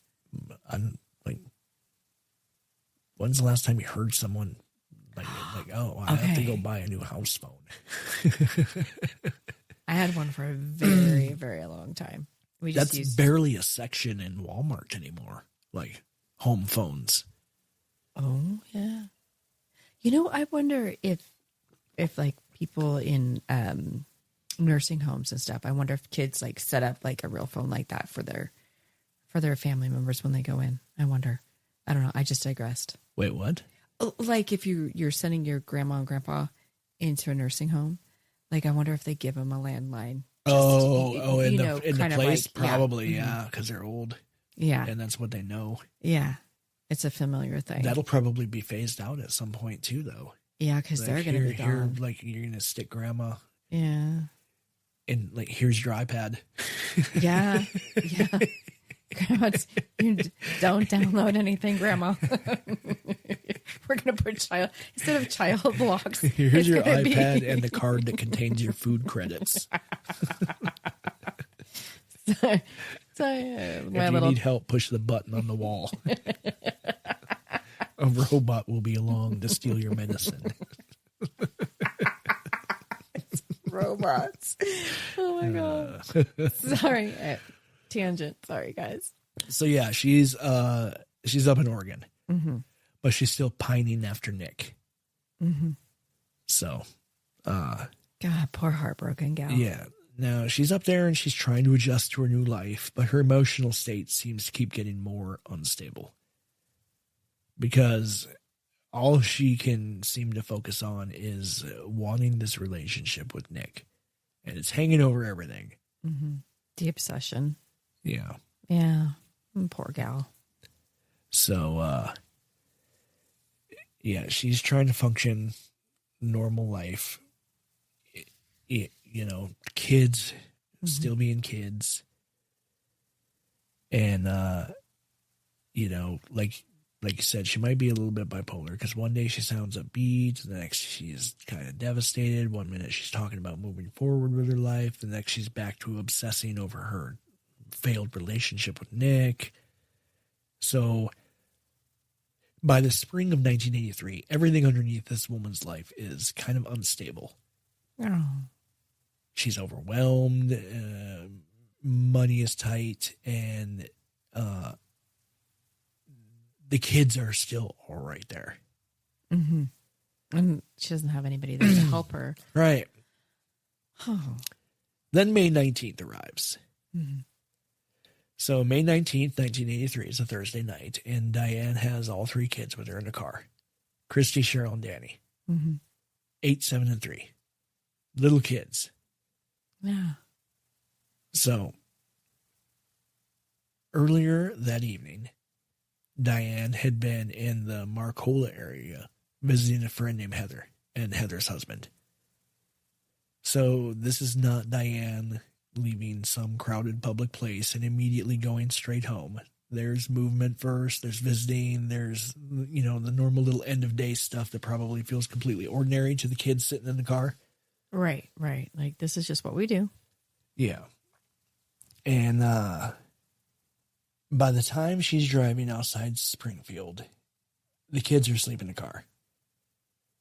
I'm like, when's the last time you heard someone I have to go buy a new house phone? I had one for a very, very long time. That's barely a section in Walmart anymore. Like home phones. Oh, yeah. I wonder if like people in nursing homes and stuff, I wonder if kids like set up like a real phone like that for their family members when they go in. I wonder. I don't know. I just digressed. Wait, what? Like if you're sending your grandma and grandpa into a nursing home, like I wonder if they give them a landline. In the place? Like, probably, yeah, because they're old. Yeah. And that's what they know. Yeah. It's a familiar thing. That'll probably be phased out at some point too, though. Yeah, because they're going to be gone. Like you're going to stick grandma. Yeah. And like, here's your iPad. Yeah. Yeah. Grandma, don't download anything, Grandma. We're going to put instead of child locks. Here's your iPad and the card that contains your food credits. If you need help, push the button on the wall. A robot will be along to steal your medicine. Robots. Oh my God. Sorry. Tangent. Sorry, guys. So yeah, she's up in Oregon, but she's still pining after Nick. So, God, poor heartbroken gal. Yeah. Now she's up there and she's trying to adjust to her new life, but her emotional state seems to keep getting more unstable because all she can seem to focus on is wanting this relationship with Nick, and it's hanging over everything. The obsession. Yeah. Yeah. Poor gal. So, she's trying to function normal life. kids still being kids. And, like you said, she might be a little bit bipolar because one day she sounds upbeat, the next she's kind of devastated. 1 minute she's talking about moving forward with her life, the next she's back to obsessing over her failed relationship with Nick. So by the spring of 1983, everything underneath this woman's life is kind of unstable. Oh. She's overwhelmed, money is tight, and the kids are still all right there. Mm-hmm. And she doesn't have anybody there to help her. Right. Oh. Then May 19th arrives. Mm-hmm. So May 19th, 1983 is a Thursday night, and Diane has all three kids with her in the car. Christie, Cheryl, and Danny. Mm-hmm. 8, 7, and 3. Little kids. Yeah. So earlier that evening, Diane had been in the Marcola area visiting a friend named Heather and Heather's husband. So this is not Diane leaving some crowded public place and immediately going straight home. There's movement first, there's visiting, there's, the normal little end of day stuff that probably feels completely ordinary to the kids sitting in the car. Right. Like, this is just what we do. Yeah. And by the time she's driving outside Springfield, the kids are asleep in the car.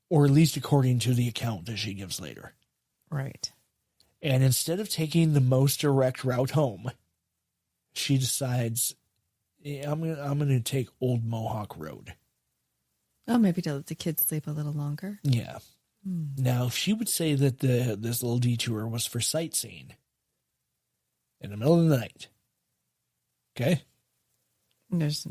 Or at least according to the account that she gives later. Right. And instead of taking the most direct route home, she decides, I'm gonna take Old Mohawk Road. Oh, maybe to let the kids sleep a little longer. Yeah. Now, she would say that this little detour was for sightseeing in the middle of the night. Okay? There's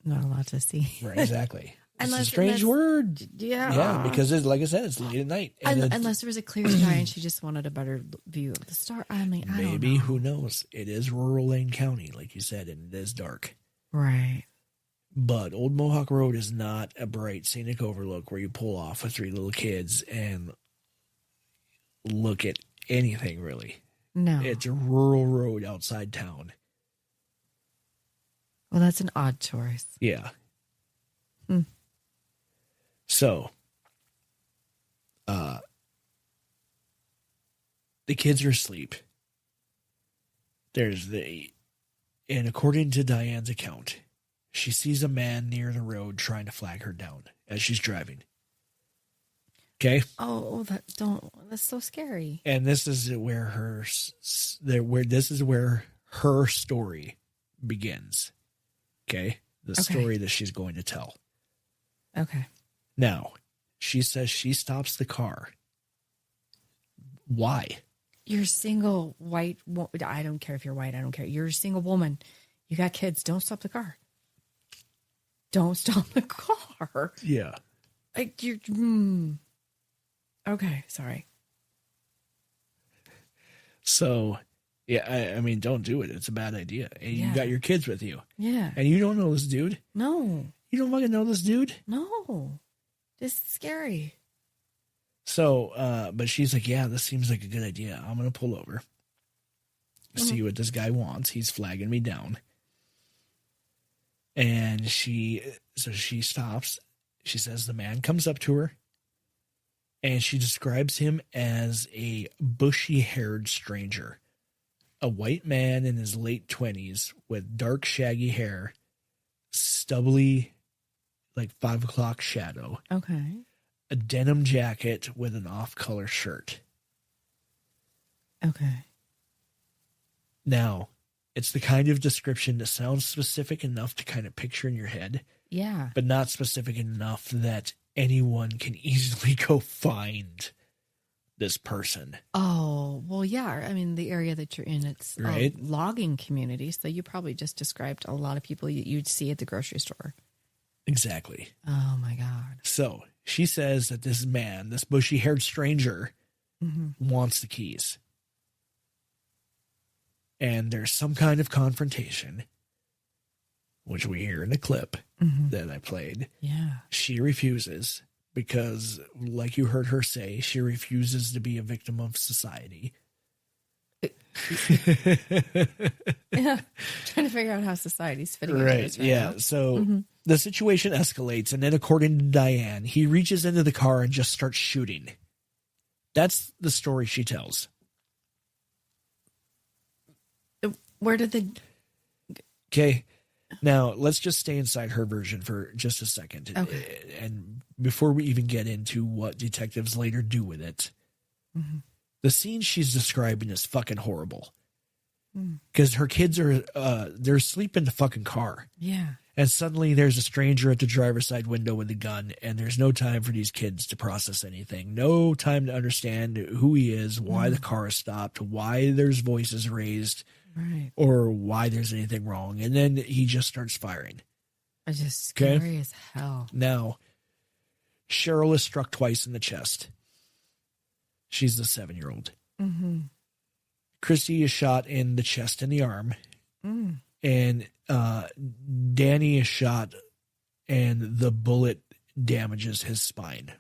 not a lot to see. Right, exactly. It's a strange word. Yeah. Yeah, because like I said, it's late at night. Unless there was a clear sky and she just wanted a better view of the star. I don't know. Maybe, who knows? It is rural Lane County, like you said, and it is dark. Right. But Old Mohawk Road is not a bright scenic overlook where you pull off with three little kids and look at anything, really. No. It's a rural road outside town. Well, that's an odd choice. Yeah. So, the kids are asleep. And according to Diane's account, she sees a man near the road trying to flag her down as she's driving. Okay? Oh, that's so scary. And this is where her story begins. Okay? The story that she's going to tell. Okay. Now, she says she stops the car. Why? You're single, white. I don't care if you're white. I don't care. You're a single woman. You got kids. Don't stop the car. Don't stop the car. Yeah. Like you're. Okay, sorry. So, yeah, I mean, don't do it. It's a bad idea. And you got your kids with you. Yeah. And you don't know this dude? No. You don't fucking know this dude? No. This is scary. So, but she's like, yeah, this seems like a good idea. I'm going to pull over. See what this guy wants. He's flagging me down. And she stops. She says the man comes up to her. And she describes him as a bushy-haired stranger. A white man in his late 20s with dark, shaggy hair, stubbly, like 5 o'clock shadow. Okay. A denim jacket with an off-color shirt. Okay. Now, it's the kind of description that sounds specific enough to kind of picture in your head. Yeah. But not specific enough that anyone can easily go find this person. Oh, well, yeah. I mean, the area that you're in, it's right? A logging community. So you probably just described a lot of people you'd see at the grocery store. Exactly. Oh, my God. So she says that this man, this bushy-haired stranger, wants the keys. And there's some kind of confrontation, which we hear in the clip that I played. Yeah. She refuses. because, like you heard her say, she refuses to be a victim of society. Yeah, trying to figure out how society's fitting into Right. this Yeah. now. So the situation escalates, and then according to Diane, he reaches into the car and just starts shooting. That's the story she tells. Where did the... Okay. Now, let's just stay inside her version for just a second. Okay. And before we even get into what detectives later do with it, the scene she's describing is fucking horrible. Because her kids are, they're asleep in the fucking car. Yeah. And suddenly there's a stranger at the driver's side window with a gun, and there's no time for these kids to process anything. No time to understand who he is, why the car is stopped, why there's voices raised, Right. or why there's anything wrong. And then he just starts firing. It's just scary as hell. Now, Cheryl is struck twice in the chest. She's the 7-year-old. Christie is shot in the chest and the arm. And Danny is shot, and the bullet damages his spine.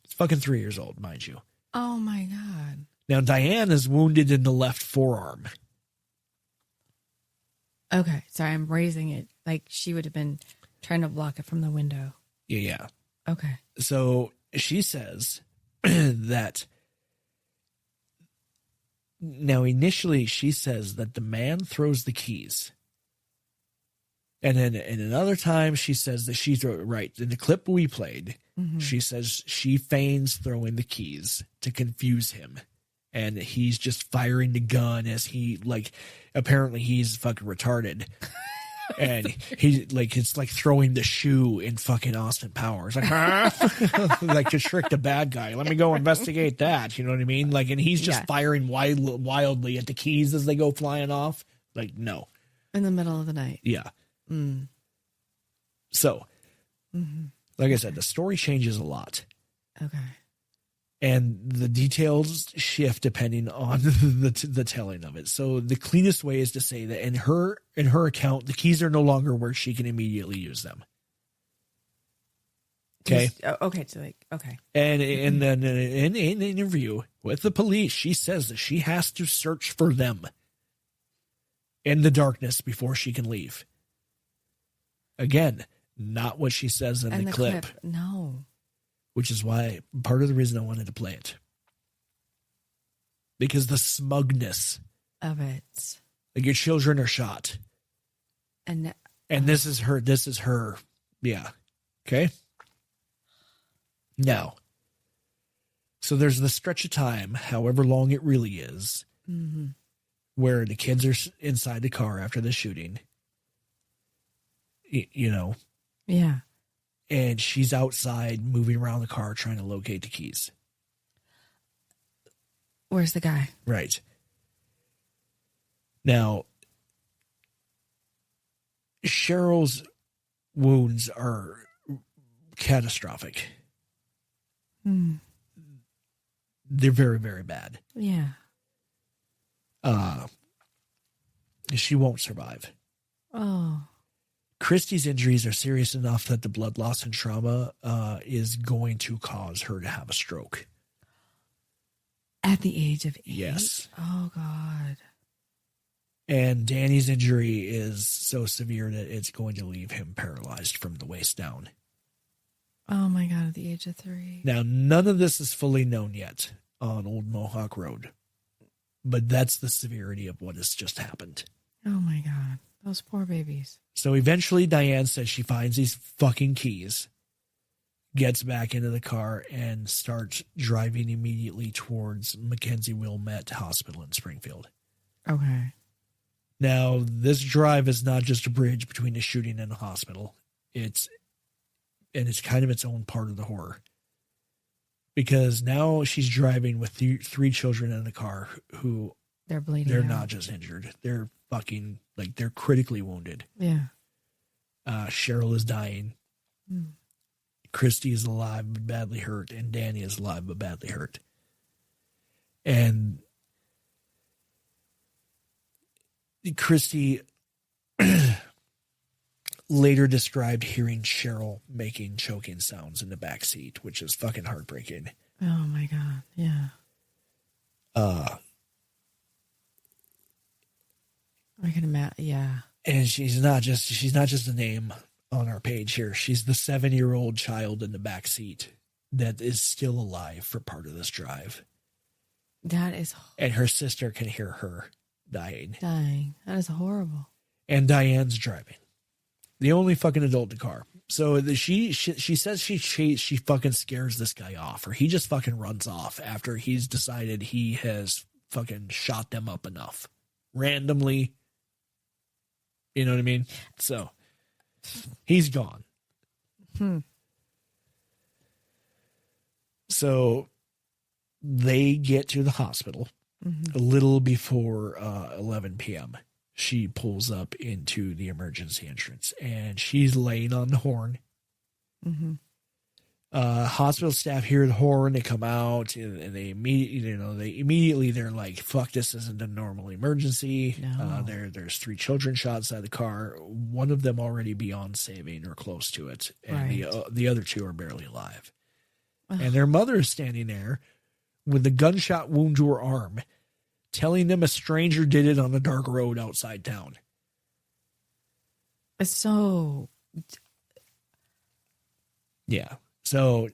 He's fucking 3 years old, mind you. Oh, my God. Now, Diane is wounded in the left forearm. Okay. Sorry, I'm raising it. Like she would have been trying to block it from the window. Yeah. Okay. So she says that... Now, initially, she says that the man throws the keys. And then in another time, she says that she's right. In the clip we played, she says she feigns throwing the keys to confuse him. And he's just firing the gun as he, like, apparently he's fucking retarded. And he, like, it's like throwing the shoe in fucking Austin Powers. Like, huh? Like to trick the bad guy. Let me go investigate that. You know what I mean? Like, and he's just firing wildly at the keys as they go flying off. Like, no. In the middle of the night. Yeah. So, like I said, the story changes a lot. Okay. And the details shift depending on the telling of it. So the cleanest way is to say that in her account, the keys are no longer where she can immediately use them. Okay. Okay. So like, okay. And then in an interview with the police, she says that she has to search for them in the darkness before she can leave. Again, not what she says in the clip. No. Which is why part of the reason I wanted to play it. Because the smugness of it. Like your children are shot. And this is her. Yeah. Okay. Now. So there's the stretch of time, however long it really is, where the kids are inside the car after the shooting. You know. Yeah. And she's outside moving around the car trying to locate the keys. Where's the guy? Right. Now, Cheryl's wounds are catastrophic. They're very, very bad. Yeah. She won't survive. Oh. Christie's injuries are serious enough that the blood loss and trauma is going to cause her to have a stroke. At the age of 8? Yes. Oh, God. And Danny's injury is so severe that it's going to leave him paralyzed from the waist down. Oh, my God, at the age of 3. Now, none of this is fully known yet on Old Mohawk Road. But that's the severity of what has just happened. Oh, my God. Those poor babies. So eventually Diane says she finds these fucking keys, gets back into the car, and starts driving immediately towards Mackenzie Wilmette Hospital in Springfield. Okay. Now, this drive is not just a bridge between the shooting and the hospital. It's kind of its own part of the horror. Because now she's driving with three children in the car who... They're bleeding They're out. not just injured. They're fucking, like, they're critically wounded. Yeah. Cheryl is dying. Christie is alive but badly hurt. And Danny is alive but badly hurt. And Christie later described hearing Cheryl making choking sounds in the back seat, which is fucking heartbreaking. Oh my God. Yeah. I can imagine. Yeah. And she's not just a name on our page here. She's the 7-year-old child in the back seat that is still alive for part of this drive. That is. And her sister can hear her dying. That is horrible. And Diane's driving. The only fucking adult in the car. So she says she fucking scares this guy off, or he just fucking runs off after he's decided he has fucking shot them up enough. Randomly. You know what I mean? So he's gone. So they get to the hospital a little before 11 p.m. She pulls up into the emergency entrance, and she's laying on the horn. Hospital staff hear the horn. They come out, and they immediately they're like, "Fuck, this isn't a normal emergency." No. There's 3 children shot inside the car. One of them already beyond saving or close to it, and the other 2 are barely alive. And their mother is standing there with a gunshot wound to her arm, telling them a stranger did it on a dark road outside town. So, yeah. So,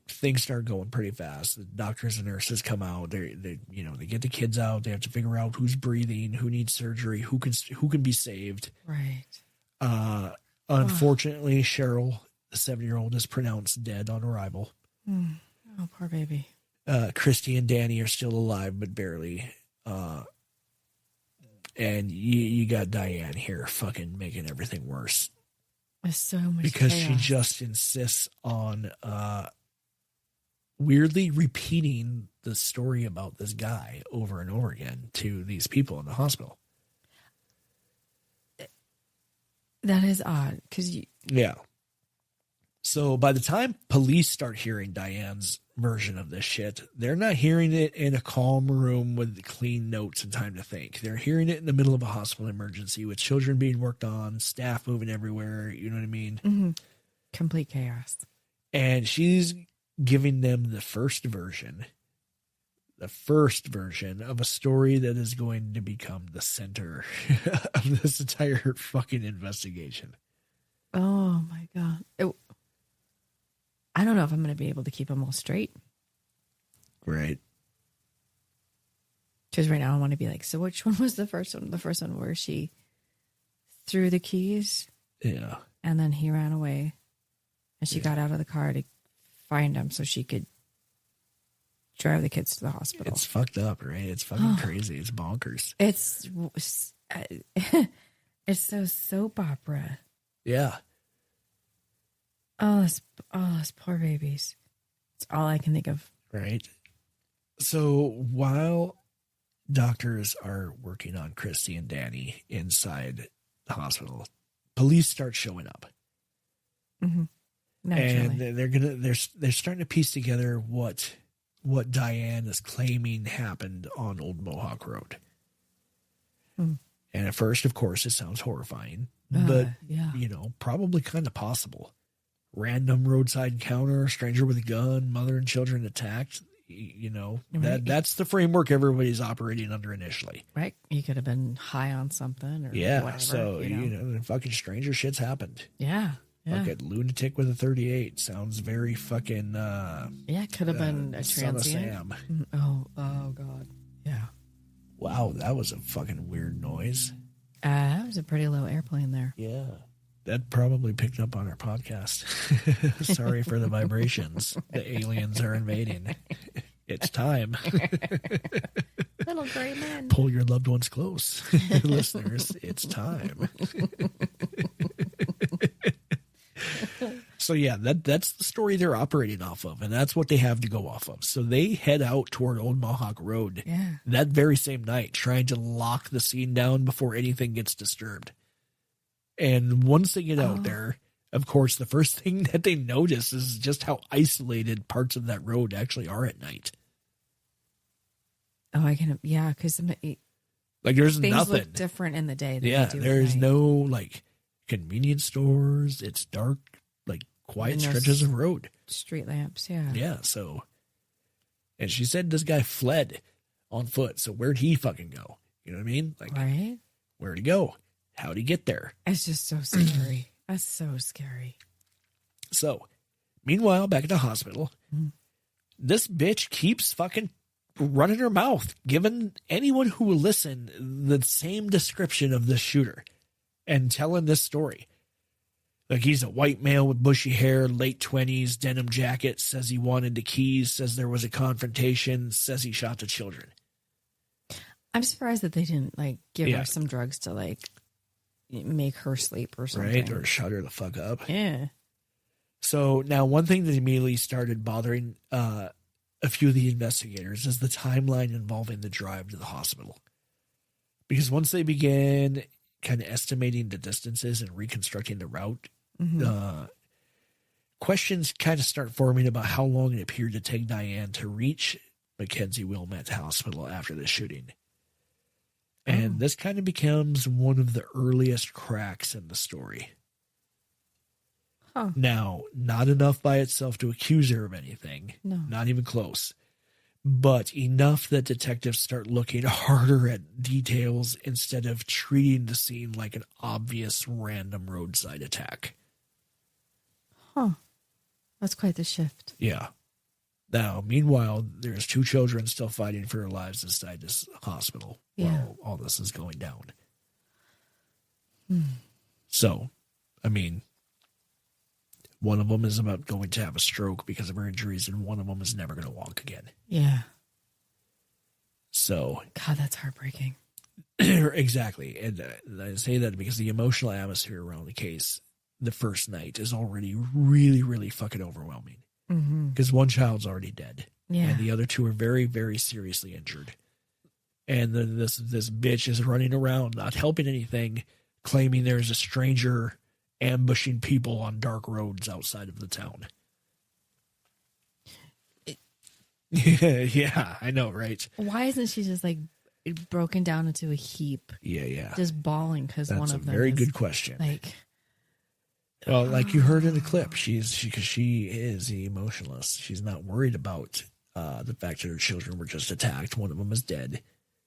things start going pretty fast. The doctors and nurses come out. They get the kids out. They have to figure out who's breathing, who needs surgery, who can be saved. Right. Unfortunately, Cheryl, the 7-year-old, is pronounced dead on arrival. Oh, poor baby. Christie and Danny are still alive, but barely. And you got Diane here fucking making everything worse. There's so much because chaos. she just insists on weirdly repeating the story about this guy over and over again to these people in the hospital. That is odd. Yeah. So by the time police start hearing Diane's version of this shit, they're not hearing it in a calm room with clean notes and time to think. They're hearing it in the middle of a hospital emergency with children being worked on, staff moving everywhere. You know what I mean? Complete chaos. And she's giving them the first version of a story that is going to become the center of this entire fucking investigation. Oh my God. I don't know if I'm going to be able to keep them all straight. Right. Because right now I want to be like, so which one was the first one? The first one where she threw the keys. Yeah. And then he ran away. And she got out of the car to find him so she could drive the kids to the hospital. It's fucked up, right? It's fucking crazy. It's bonkers. It's so soap opera. Yeah. Oh, those poor babies. It's all I can think of. Right. So while doctors are working on Christie and Danny inside the hospital, police start showing up. Naturally. And they're starting to piece together what Diane is claiming happened on Old Mohawk Road. And at first, of course, it sounds horrifying, but probably kind of possible. Random roadside encounter, stranger with a gun, mother and children attacked. That's the framework everybody's operating under initially. Right. You could have been high on something or whatever. So, fucking stranger shit's happened. Yeah. Fucking lunatic with a 38 sounds very fucking it could have been a Son of transient. Sam. Oh God. Yeah. Wow, that was a fucking weird noise. That was a pretty low airplane there. Yeah. That probably picked up on our podcast. Sorry for the vibrations. The aliens are invading. It's time. Little gray men. Pull your loved ones close. Listeners, it's time. So yeah, that's the story they're operating off of, and that's what they have to go off of. So they head out toward Old Mohawk Road that very same night, trying to lock the scene down before anything gets disturbed. And once they get out there, of course, the first thing that they notice is just how isolated parts of that road actually are at night. Oh, I can, because like there's things nothing look different in the day. Than yeah, they do there's at night. no convenience stores. It's dark, like quiet And no stretches of road. Street lamps, yeah. Yeah, so. And she said this guy fled on foot. So where'd he fucking go? You know what I mean? Like, Right? where'd he go? How'd he get there? It's just so scary. That's so scary. So, meanwhile, back at the hospital, this bitch keeps fucking running her mouth, giving anyone who will listen the same description of this shooter and telling this story. Like, he's a white male with bushy hair, late 20s, denim jacket, says he wanted the keys, says there was a confrontation, says he shot the children. I'm surprised that they didn't, like, give Yeah. her some drugs to, like, make her sleep or something. Right? Or shut her the fuck up. Yeah. So now one thing that immediately started bothering a few of the investigators is the timeline involving the drive to the hospital. Because once they began kind of estimating the distances and reconstructing the route, questions kind of start forming about how long it appeared to take Diane to reach Mackenzie Wilmette Hospital after the shooting. And this kind of becomes one of the earliest cracks in the story. Huh. Now, not enough by itself to accuse her of anything. No. Not even close. But enough that detectives start looking harder at details instead of treating the scene like an obvious random roadside attack. Huh. That's quite the shift. Yeah. Now, meanwhile, there's 2 children still fighting for their lives inside this hospital while all this is going down. So, I mean, one of them is about going to have a stroke because of her injuries, and one of them is never going to walk again. Yeah. So, God, that's heartbreaking. exactly. And I say that because the emotional atmosphere around the case the first night is already really, really fucking overwhelming. Because one child's already dead. Yeah. And the other 2 are very, very seriously injured. And then this bitch is running around, not helping anything, claiming there's a stranger ambushing people on dark roads outside of the town. Yeah, I know, right? Why isn't she just, like, broken down into a heap? Yeah. Just bawling because one of them That's a very is, good question. like... Well, like you heard in the clip, she is emotionless. She's not worried about the fact that her children were just attacked. One of them is dead.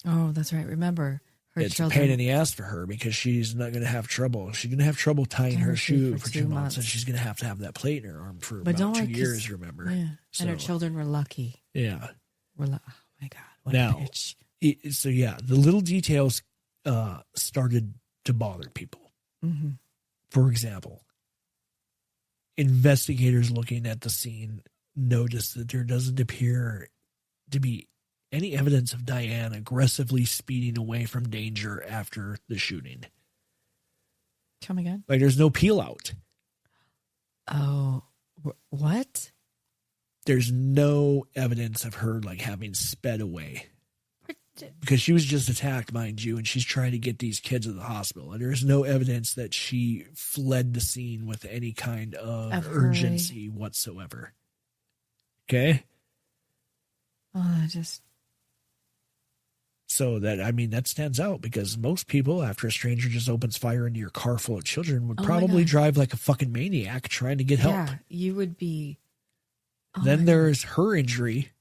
Oh, that's right. Remember, her It's children... a pain in the ass for her because she's not going to have trouble. She's going to have trouble tying her shoe for 2 months, and she's going to have that plate in her arm for about 2 years, remember? Yeah. So, And her children were lucky. Yeah. Oh, my God. What Now, a bitch. So, yeah, the little details started to bother people. For example, investigators looking at the scene noticed that there doesn't appear to be any evidence of Diane aggressively speeding away from danger after the shooting. Come again? Like, there's no peel out. Oh, what? There's no evidence of her, like, having sped away. Because she was just attacked, mind you, and she's trying to get these kids to the hospital. And there's no evidence that she fled the scene with any kind of urgency whatsoever. Okay? Oh, So that stands out because most people, after a stranger just opens fire into your car full of children, would probably drive like a fucking maniac trying to get help. Yeah, you would be. Then there's her injury.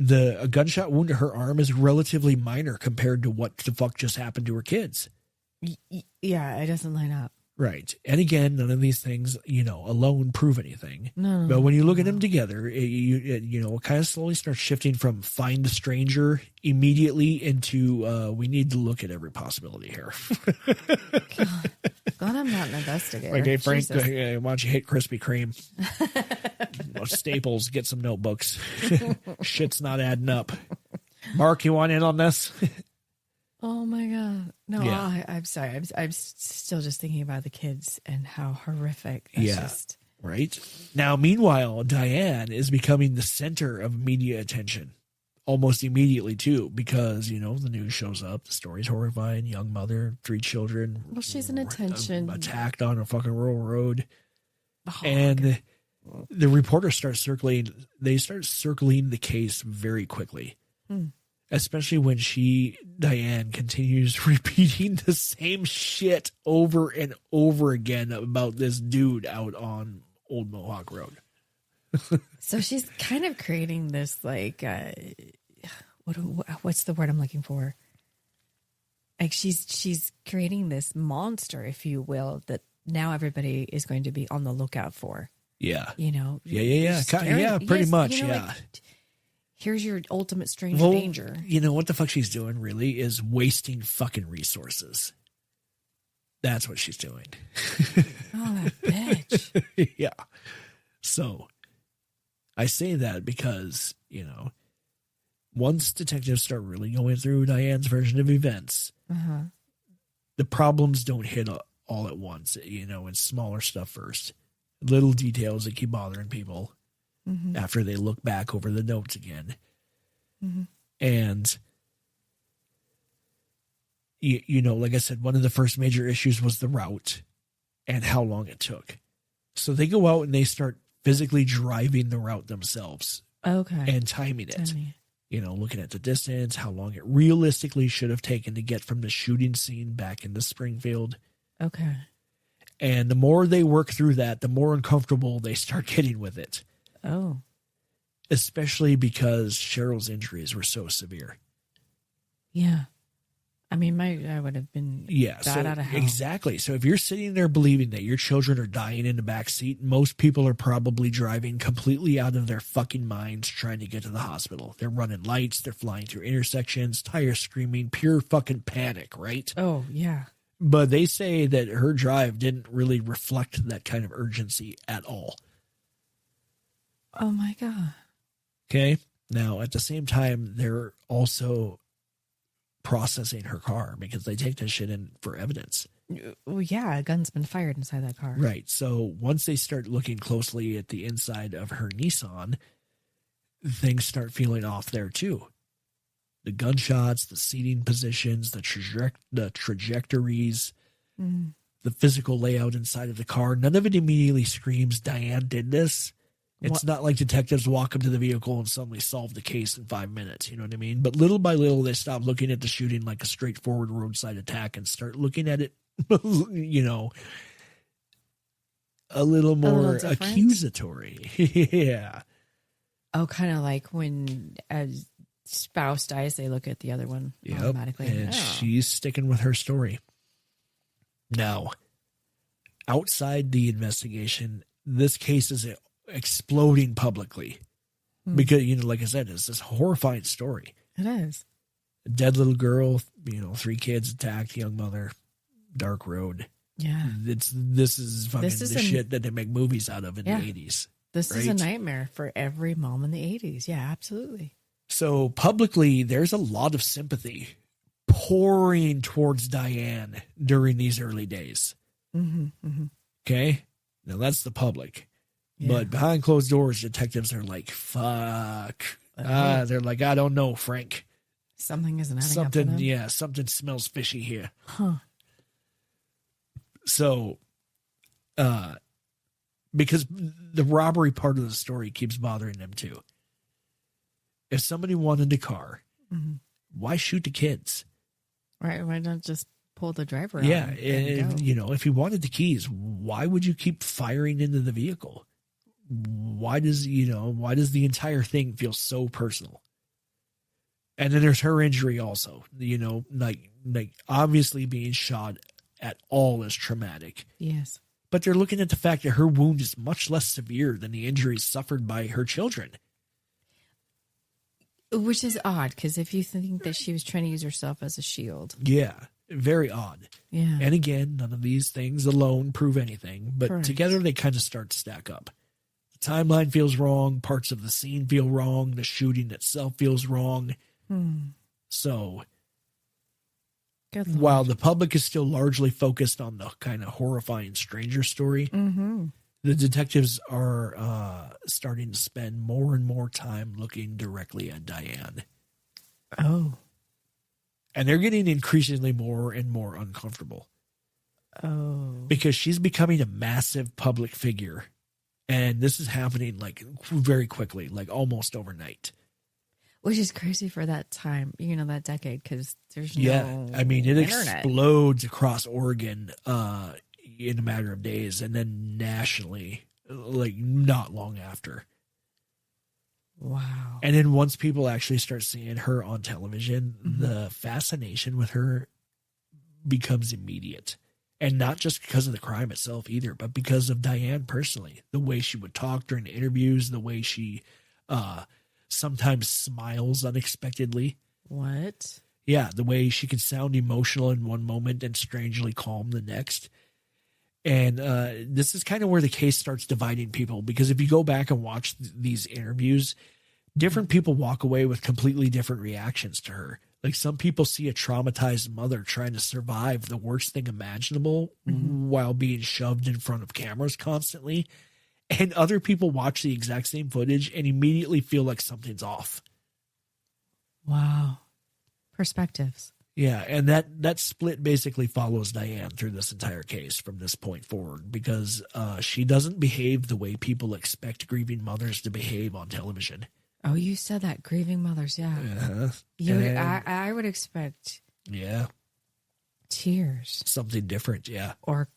A gunshot wound to her arm is relatively minor compared to what the fuck just happened to her kids. Yeah, it doesn't line up. Right. And again, none of these things, alone prove anything. No. But when you look at them together, it kind of slowly starts shifting from find the stranger immediately into we need to look at every possibility here. God, I'm not an investigator. Like, hey, Frank, Jesus. why don't you hit Krispy Kreme? Staples, get some notebooks. Shit's not adding up. Mark, you want in on this? Oh my God. No, Yeah. I'm sorry. I'm still just thinking about the kids and how horrific. That's Right. Now, meanwhile, Diane is becoming the center of media attention almost immediately, too, because, the news shows up. The story's horrifying. Young mother, 3 children. Well, she's an attention. Attacked on a fucking rural road. Oh, And the reporters start circling. They start circling the case very quickly. Especially when Diane, continues repeating the same shit over and over again about this dude out on Old Mohawk Road. So she's kind of creating this, like, what's the word I'm looking for? Like she's creating this monster, if you will, that now everybody is going to be on the lookout for. Yeah. You know? Yeah. Pretty much, yeah. Like, here's your ultimate stranger danger. You know what the fuck she's doing really is wasting fucking resources. That's what she's doing. Oh, that bitch. Yeah. So I say that because, you know, once detectives start really going through Diane's version of events, the problems don't hit all at once. You know, it's smaller stuff first. Little details that keep bothering people after they look back over the notes again. And, you know, like I said, one of the first major issues was the route and how long it took. So they go out and they start physically driving the route themselves. Okay. And timing it. You know, looking at the distance, how long it realistically should have taken to get from the shooting scene back into Springfield. Okay. And the more they work through that, the more uncomfortable they start getting with it. Oh. Especially because Cheryl's injuries were so severe. Yeah. I mean, I would have been so, out of hell. Exactly. So if you're sitting there believing that your children are dying in the back seat, most people are probably driving completely out of their fucking minds trying to get to the hospital. They're running lights. They're flying through intersections, tires screaming, pure fucking panic, right? Oh, yeah. But they say that her drive didn't really reflect that kind of urgency at all. Oh, my God. Okay. Now, at the same time, they're also processing her car because they take this shit in for evidence. Well, yeah, a gun's been fired inside that car. Right. So once they start looking closely at the inside of her Nissan, things start feeling off there too. The gunshots, the seating positions, the trajectories, the physical layout inside of the car. None of it immediately screams, Diane did this. It's not like detectives walk up to the vehicle and suddenly solve the case in 5 minutes. You know what I mean? But little by little, they stop looking at the shooting like a straightforward roadside attack and start looking at it, you know, a little more accusatory. Yeah. Oh, kind of like when a spouse dies, they look at the other one automatically. And she's sticking with her story. Now, outside the investigation, this case is exploding publicly because, you know, like I said, it's this horrifying story. It is. A dead little girl, you know, 3 kids attacked, young mother, dark road. Yeah. This is fucking shit that they make movies out of in the 80s. This is a nightmare for every mom in the 80s. Yeah, absolutely. So publicly, there's a lot of sympathy pouring towards Diane during these early days. Okay? Now that's the public. Yeah. But behind closed doors, detectives are like, fuck. They're like, I don't know, Frank. Something isn't adding up for them. Yeah, something smells fishy here. Huh. So, because the robbery part of the story keeps bothering them too. If somebody wanted a car, why shoot the kids? Right, why not just pull the driver out? Yeah, and you know, if you wanted the keys, why would you keep firing into the vehicle? Why does the entire thing feel so personal? And then there's her injury also, you know, like obviously being shot at all is traumatic. Yes. But they're looking at the fact that her wound is much less severe than the injuries suffered by her children. Which is odd, because if you think that she was trying to use herself as a shield. Yeah, very odd. Yeah. And again, none of these things alone prove anything, but together they kind of start to stack up. The timeline feels wrong, parts of the scene feel wrong, the shooting itself feels wrong. So, while the public is still largely focused on the kind of horrifying stranger story, the detectives are starting to spend more and more time looking directly at Diane. Oh. And they're getting increasingly more and more uncomfortable. Oh. Because she's becoming a massive public figure. And this is happening like very quickly, like almost overnight. Which is crazy for that time, that decade, because there's no I mean, it internet. explodes across Oregon in a matter of days, and then nationally, like not long after. Wow. And then once people actually start seeing her on television, the fascination with her becomes immediate. And not just because of the crime itself either, but because of Diane personally. The way she would talk during interviews, the way she sometimes smiles unexpectedly. What? Yeah, the way she can sound emotional in one moment and strangely calm the next. And this is kind of where the case starts dividing people, because if you go back and watch these interviews, different people walk away with completely different reactions to her. Like some people see a traumatized mother trying to survive the worst thing imaginable while being shoved in front of cameras constantly. And other people watch the exact same footage and immediately feel like something's off. Wow. Perspectives. Yeah, and that split basically follows Diane through this entire case from this point forward, because she doesn't behave the way people expect grieving mothers to behave on television. Oh, you said that, grieving mothers, yeah. I would expect tears. Something different, yeah. Or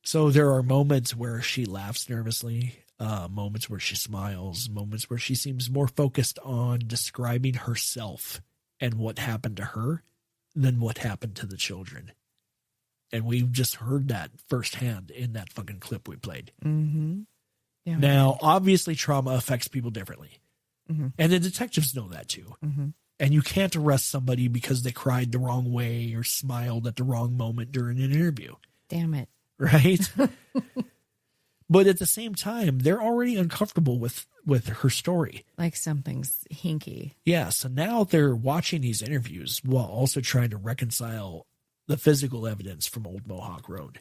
so there are moments where she laughs nervously, moments where she smiles, moments where she seems more focused on describing herself and what happened to her than what happened to the children. And we've just heard that firsthand in that fucking clip we played. Mm-hmm. Yeah. Now, obviously, trauma affects people differently. And the detectives know that too. And you can't arrest somebody because they cried the wrong way or smiled at the wrong moment during an interview. Damn it. Right? But at the same time, they're already uncomfortable with her story. Like something's hinky. Yeah, so now they're watching these interviews while also trying to reconcile the physical evidence from Old Mohawk Road.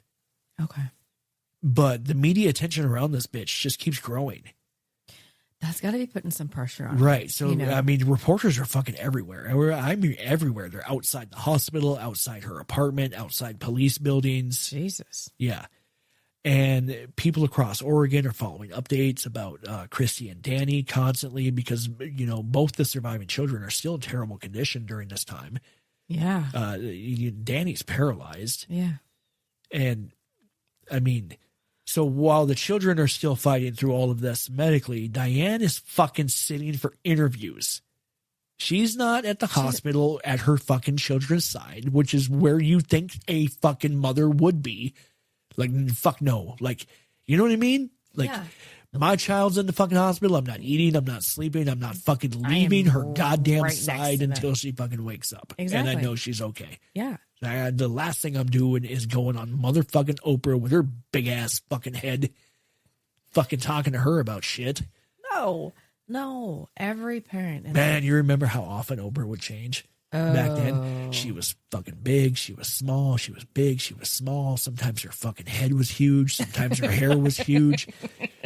Okay. But the media attention around this bitch just keeps growing. That's got to be putting some pressure on. Right. So, I mean, reporters are fucking everywhere. I mean, everywhere. They're outside the hospital, outside her apartment, outside police buildings. Jesus. Yeah. And people across Oregon are following updates about Christie and Danny constantly because, both the surviving children are still in terrible condition during this time. Yeah. Danny's paralyzed. Yeah. And, I mean, so while the children are still fighting through all of this medically, Diane is fucking sitting for interviews. She's not at the hospital at her fucking children's side, which is where you think a fucking mother would be. Like, fuck no. Like, you know what I mean? Like, my child's in the fucking hospital. I'm not eating. I'm not sleeping. I'm not fucking leaving her goddamn side until she fucking wakes up. Exactly. And I know she's okay. Yeah. The last thing I'm doing is going on motherfucking Oprah with her big ass fucking head, fucking talking to her about shit. No. Every parent. Man, you remember how often Oprah would change? Back then, she was fucking big, she was small, she was big, she was small. Sometimes her fucking head was huge. Sometimes her hair was huge.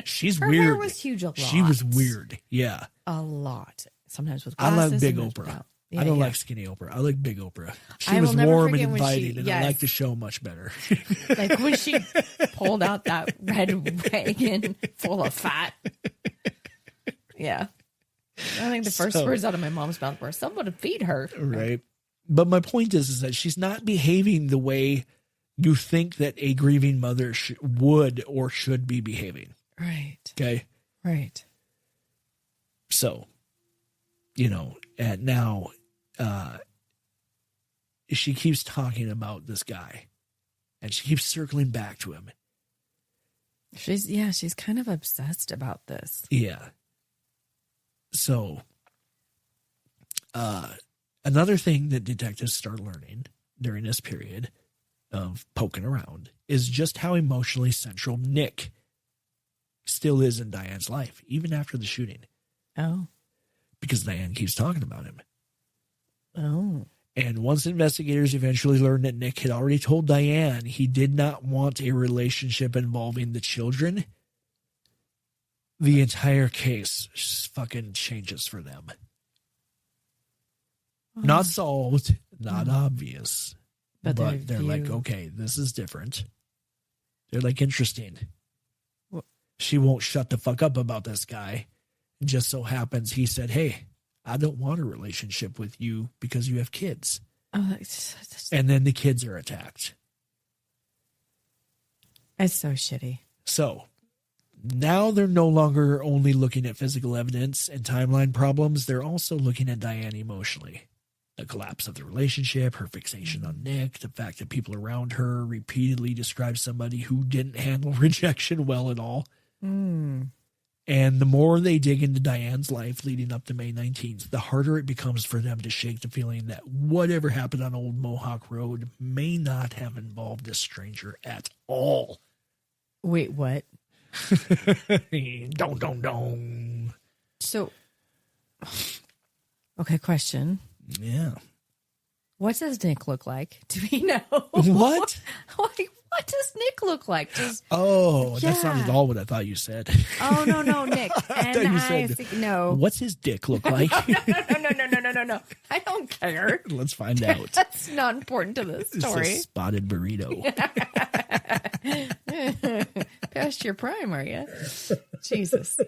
She's her weird. Her hair was huge a lot. She was weird. Yeah. A lot. Sometimes with glasses. I like big Oprah. Yeah, I don't like skinny Oprah. I like big Oprah. She I was will never warm and forget when inviting, and I like the show much better. Like when she pulled out that red wagon full of fat. Yeah. I think the first words out of my mom's mouth were, someone to feed her. Right. But my point is that she's not behaving the way you think that a grieving mother would or should be behaving. Right. Okay. Right. So, and now she keeps talking about this guy and she keeps circling back to him. She's kind of obsessed about this. Yeah. So, another thing that detectives start learning during this period of poking around is just how emotionally central Nick still is in Diane's life, even after the shooting. Oh. Because Diane keeps talking about him. Oh. And once investigators eventually learned that Nick had already told Diane he did not want a relationship involving the children, the entire case just fucking changes for them. Not solved, not obvious, but they're like, okay, this is different. They're like, interesting. She won't shut the fuck up about this guy. It just so happens he said, hey, I don't want a relationship with you because you have kids. Oh, And then the kids are attacked. it's so shitty. So now they're no longer only looking at physical evidence and timeline problems. They're also looking at Diane emotionally. The collapse of the relationship, her fixation on Nick, the fact that people around her repeatedly describe somebody who didn't handle rejection well at all. Mm. And the more they dig into Diane's life leading up to May 19th, the harder it becomes for them to shake the feeling that whatever happened on Old Mohawk Road may not have involved a stranger at all. Wait, what? Dong. So, okay, question. Yeah. What does Nick look like? Do we know? What? Like, what does Nick look like? Just That's not Yeah. at all what I thought you said. oh no, Nick. I thought you said, no. What's his dick look like? No. I don't care. Let's find out. That's not important to this It's a story. spotted burrito. Past your prime, are you? Jesus.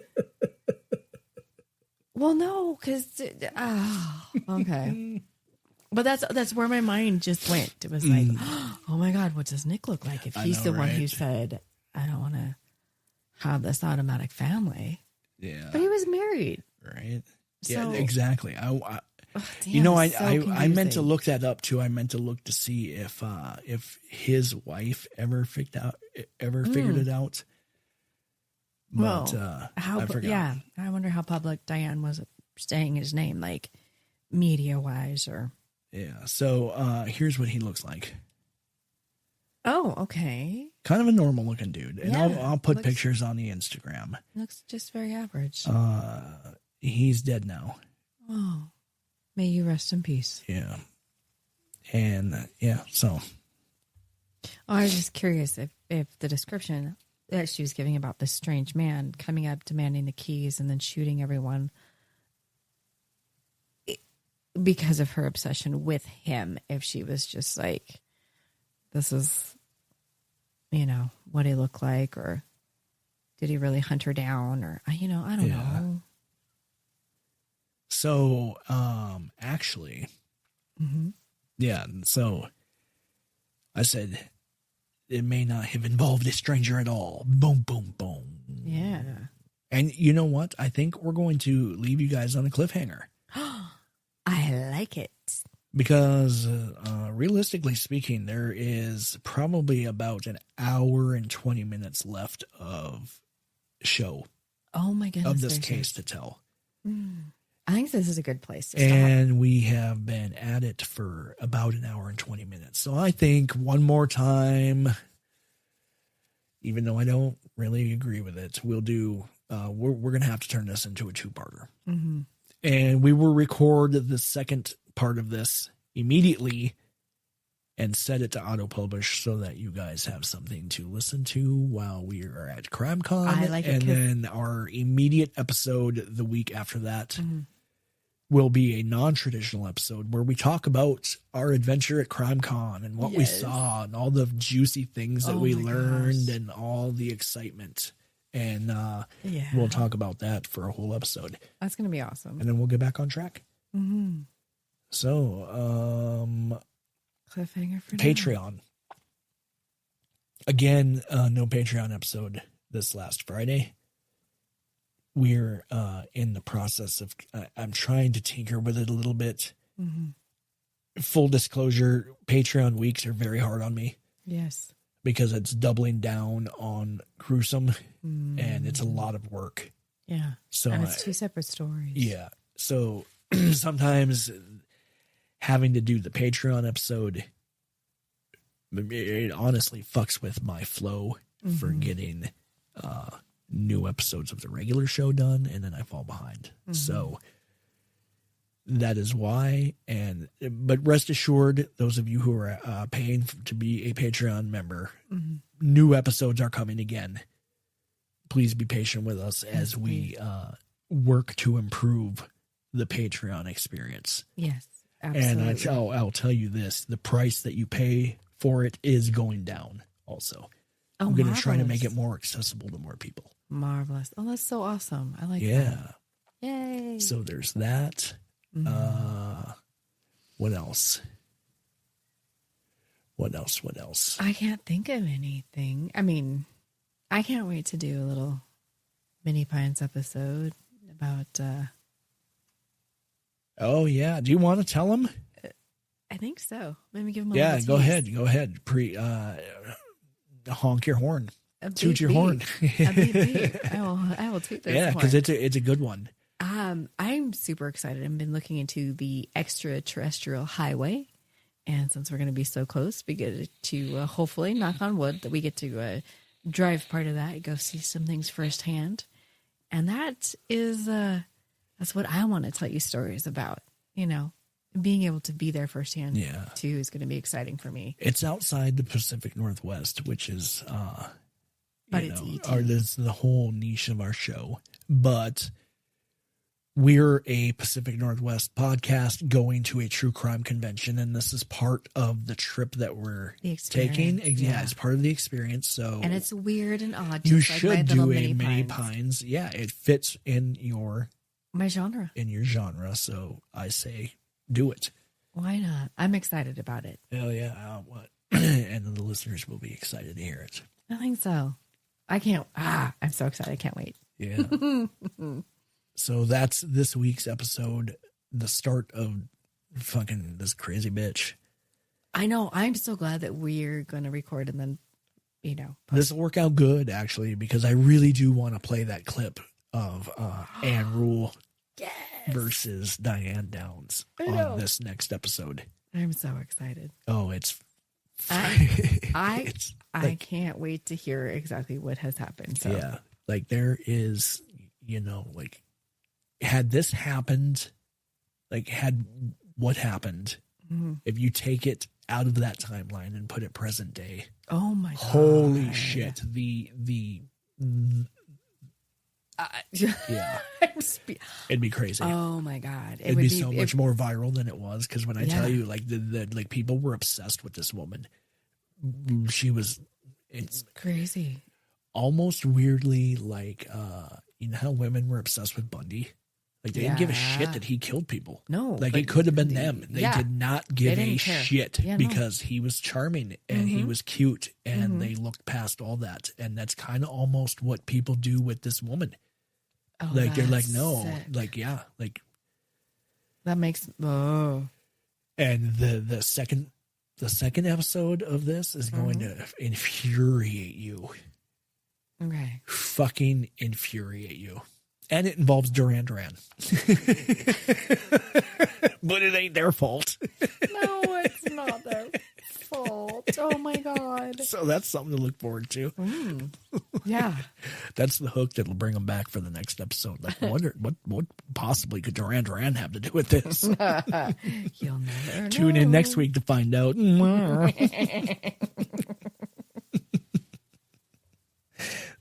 Well, no, because okay. But that's where my mind just went. It was like, oh my God, what does Nick look like? If he's know, the one who right? said, I don't want to have this automatic family. Yeah. But he was married. Right. So- Yeah, exactly. I Damn, I it's so I meant to confusing. look that up too. I meant to look to see if his wife ever figured it out. But I forgot. Yeah, I wonder how public Diane was saying his name, like media wise, or Yeah. So here's what he looks like. oh, okay, Kind of a normal looking dude, and Yeah, I'll put looks- pictures on the Instagram. looks just very average. He's dead now. Oh, may you rest in peace. Yeah. And so Oh, I was just curious if the description that she was giving about this strange man coming up, demanding the keys, and then shooting everyone because of her obsession with him, if she was just like, this is, what he looked like, or did he really hunt her down, or, I don't Yeah. know. So actually, Mm-hmm. yeah. So I said it may not have involved a stranger at all. Boom, boom, boom. Yeah. And you know what? I think we're going to leave you guys on a cliffhanger I like it. because realistically speaking, there is probably about an hour and 20 minutes left of show Oh my goodness. of this there's case to tell. I think this is a good place to stop. And we have been at it for about an hour and 20 minutes. So I think one more time, even though I don't really agree with it, we'll do, we're going to have to turn this into a two-parter. Mm-hmm. And we will record the second part of this immediately and set it to auto-publish so that you guys have something to listen to while we are at CrimeCon. I like it and 'cause- then our immediate episode the week after that Mm-hmm. will be a non-traditional episode where we talk about our adventure at CrimeCon and what we Yes. saw and all the juicy things that Oh we my learned gosh. and all the excitement. And Yeah. we'll talk about that for a whole episode. That's going to be awesome. And then we'll get back on track. Mm-hmm. So, Cliffhanger for now. Patreon. Again, no Patreon episode this last Friday. We're in the process of, I'm trying to tinker with it a little bit. Mm-hmm. Full disclosure, Patreon weeks are very hard on me Yes. because it's doubling down on gruesome and it's a lot of work. Yeah. So And it's two separate stories. yeah. So sometimes having to do the Patreon episode, it honestly fucks with my flow for getting new episodes of the regular show done, and then I fall behind. So that is why. But rest assured, those of you who are paying to be a Patreon member, new episodes are coming again. Please be patient with us as we work to improve the Patreon experience. Yes. Absolutely. And I'll tell you this, the price that you pay for it is going down also. Oh, I'm going to try to make marvelous. it more accessible to more people. Marvelous. Oh, that's so awesome. I like that. Yeah. Yay. So there's that. What else? What else? I can't think of anything. I mean, I can't wait to do a little Mini Pines episode about... Oh, yeah. Do you want to tell them? I think so. Let me give them a Yeah, little go tease. ahead. Honk your horn. Toot your horn. A beep, beep. I will toot this Yeah, horn. because it's a good one. I'm super excited. I've been looking into the extraterrestrial highway. And since we're going to be so close, we get to hopefully, knock on wood, that we get to drive part of that, go see some things firsthand. And that is, that's what I want to tell you stories about. You know, being able to be there firsthand, too, is going to be exciting for me. It's outside the Pacific Northwest, which is, but it's ET. That's the whole niche of our show. But we're a Pacific Northwest podcast going to a true crime convention, and this is part of the trip that we're taking. Yeah, it's part of the experience. So, and it's weird and odd. You just should like do a Mini Mini Pines. Yeah, it fits in my genre. In your genre. So I say, do it. Why not? I'm excited about it. Hell yeah! What? And the listeners will be excited to hear it. I think so. I can't. I'm so excited. I can't wait. Yeah. So that's this week's episode, the start of fucking this crazy bitch. I know. I'm so glad that we're going to record and then, This will work out good, actually, because I really do want to play that clip of Anne Rule versus Diane Downs on this next episode. I'm so excited. Oh, it's... I can't wait to hear exactly what has happened. So. Yeah. Like, there is, had this happened, had what happened, if you take it out of that timeline and put it present day. Oh my God. Holy shit. Yeah. It'd be crazy. Oh my God. It'd be so much more viral than it was. Because when I tell you, the people were obsessed with this woman. It's crazy. Almost weirdly like, you know how women were obsessed with Bundy? Like, they didn't give a shit that he killed people. No. Like, it could have been them. They did not give a shit because he was charming and he was cute and they looked past all that. And that's kind of almost what people do with this woman. Oh, like, they're like, no. Sick. Like, yeah. Like, that makes... Oh. And the second episode of this is going to infuriate you. Okay. Fucking infuriate you. And it involves Duran Duran. But it ain't their fault. No, it's not their fault. Oh my God. So that's something to look forward to. Yeah. That's the hook that'll bring them back for the next episode. Like, what possibly could Duran Duran have to do with this? You'll never know. Tune in next week to find out.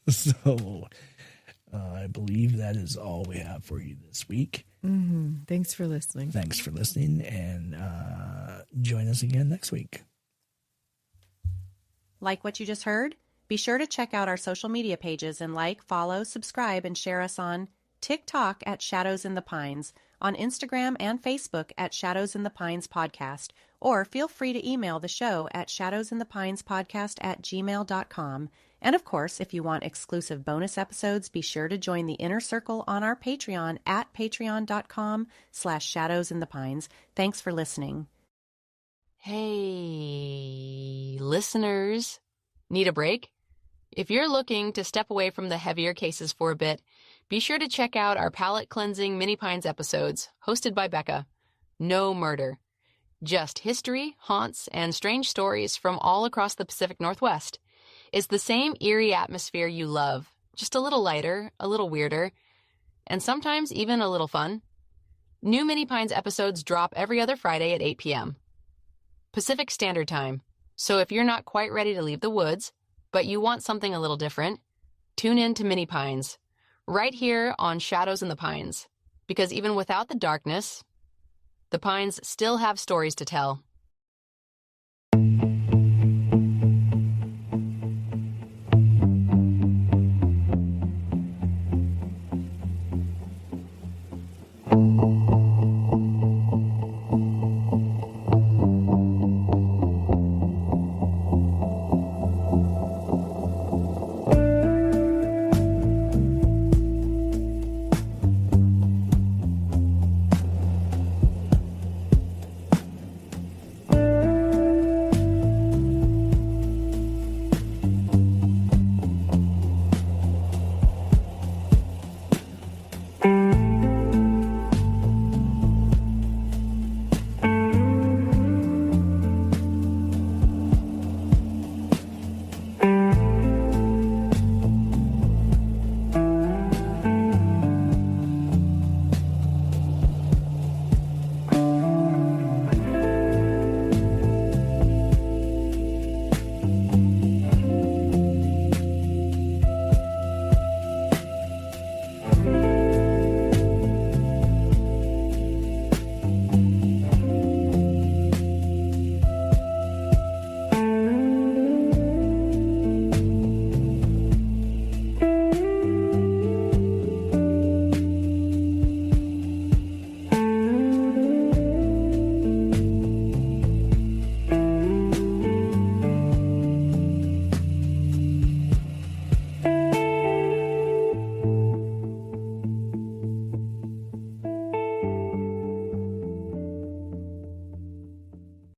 So, I believe that is all we have for you this week. Thanks for listening. And join us again next week. Like what you just heard? Be sure to check out our social media pages and follow, subscribe, and share us on TikTok at Shadows in the Pines, on Instagram and Facebook at Shadows in the Pines Podcast, or feel free to email the show at shadowsinthepinespodcast@gmail.com. And of course, if you want exclusive bonus episodes, be sure to join the inner circle on our Patreon at patreon.com/shadowsinthepines. Thanks for listening. Hey, listeners. Need a break? If you're looking to step away from the heavier cases for a bit, be sure to check out our palate-cleansing Mini Pines episodes, hosted by Bekah. No murder. Just history, haunts, and strange stories from all across the Pacific Northwest. It's the same eerie atmosphere you love, just a little lighter, a little weirder, and sometimes even a little fun. New Mini Pines episodes drop every other Friday at 8 p.m. Pacific Standard Time. So if you're not quite ready to leave the woods, but you want something a little different, tune in to Mini Pines, right here on Shadows in the Pines. Because even without the darkness, the pines still have stories to tell.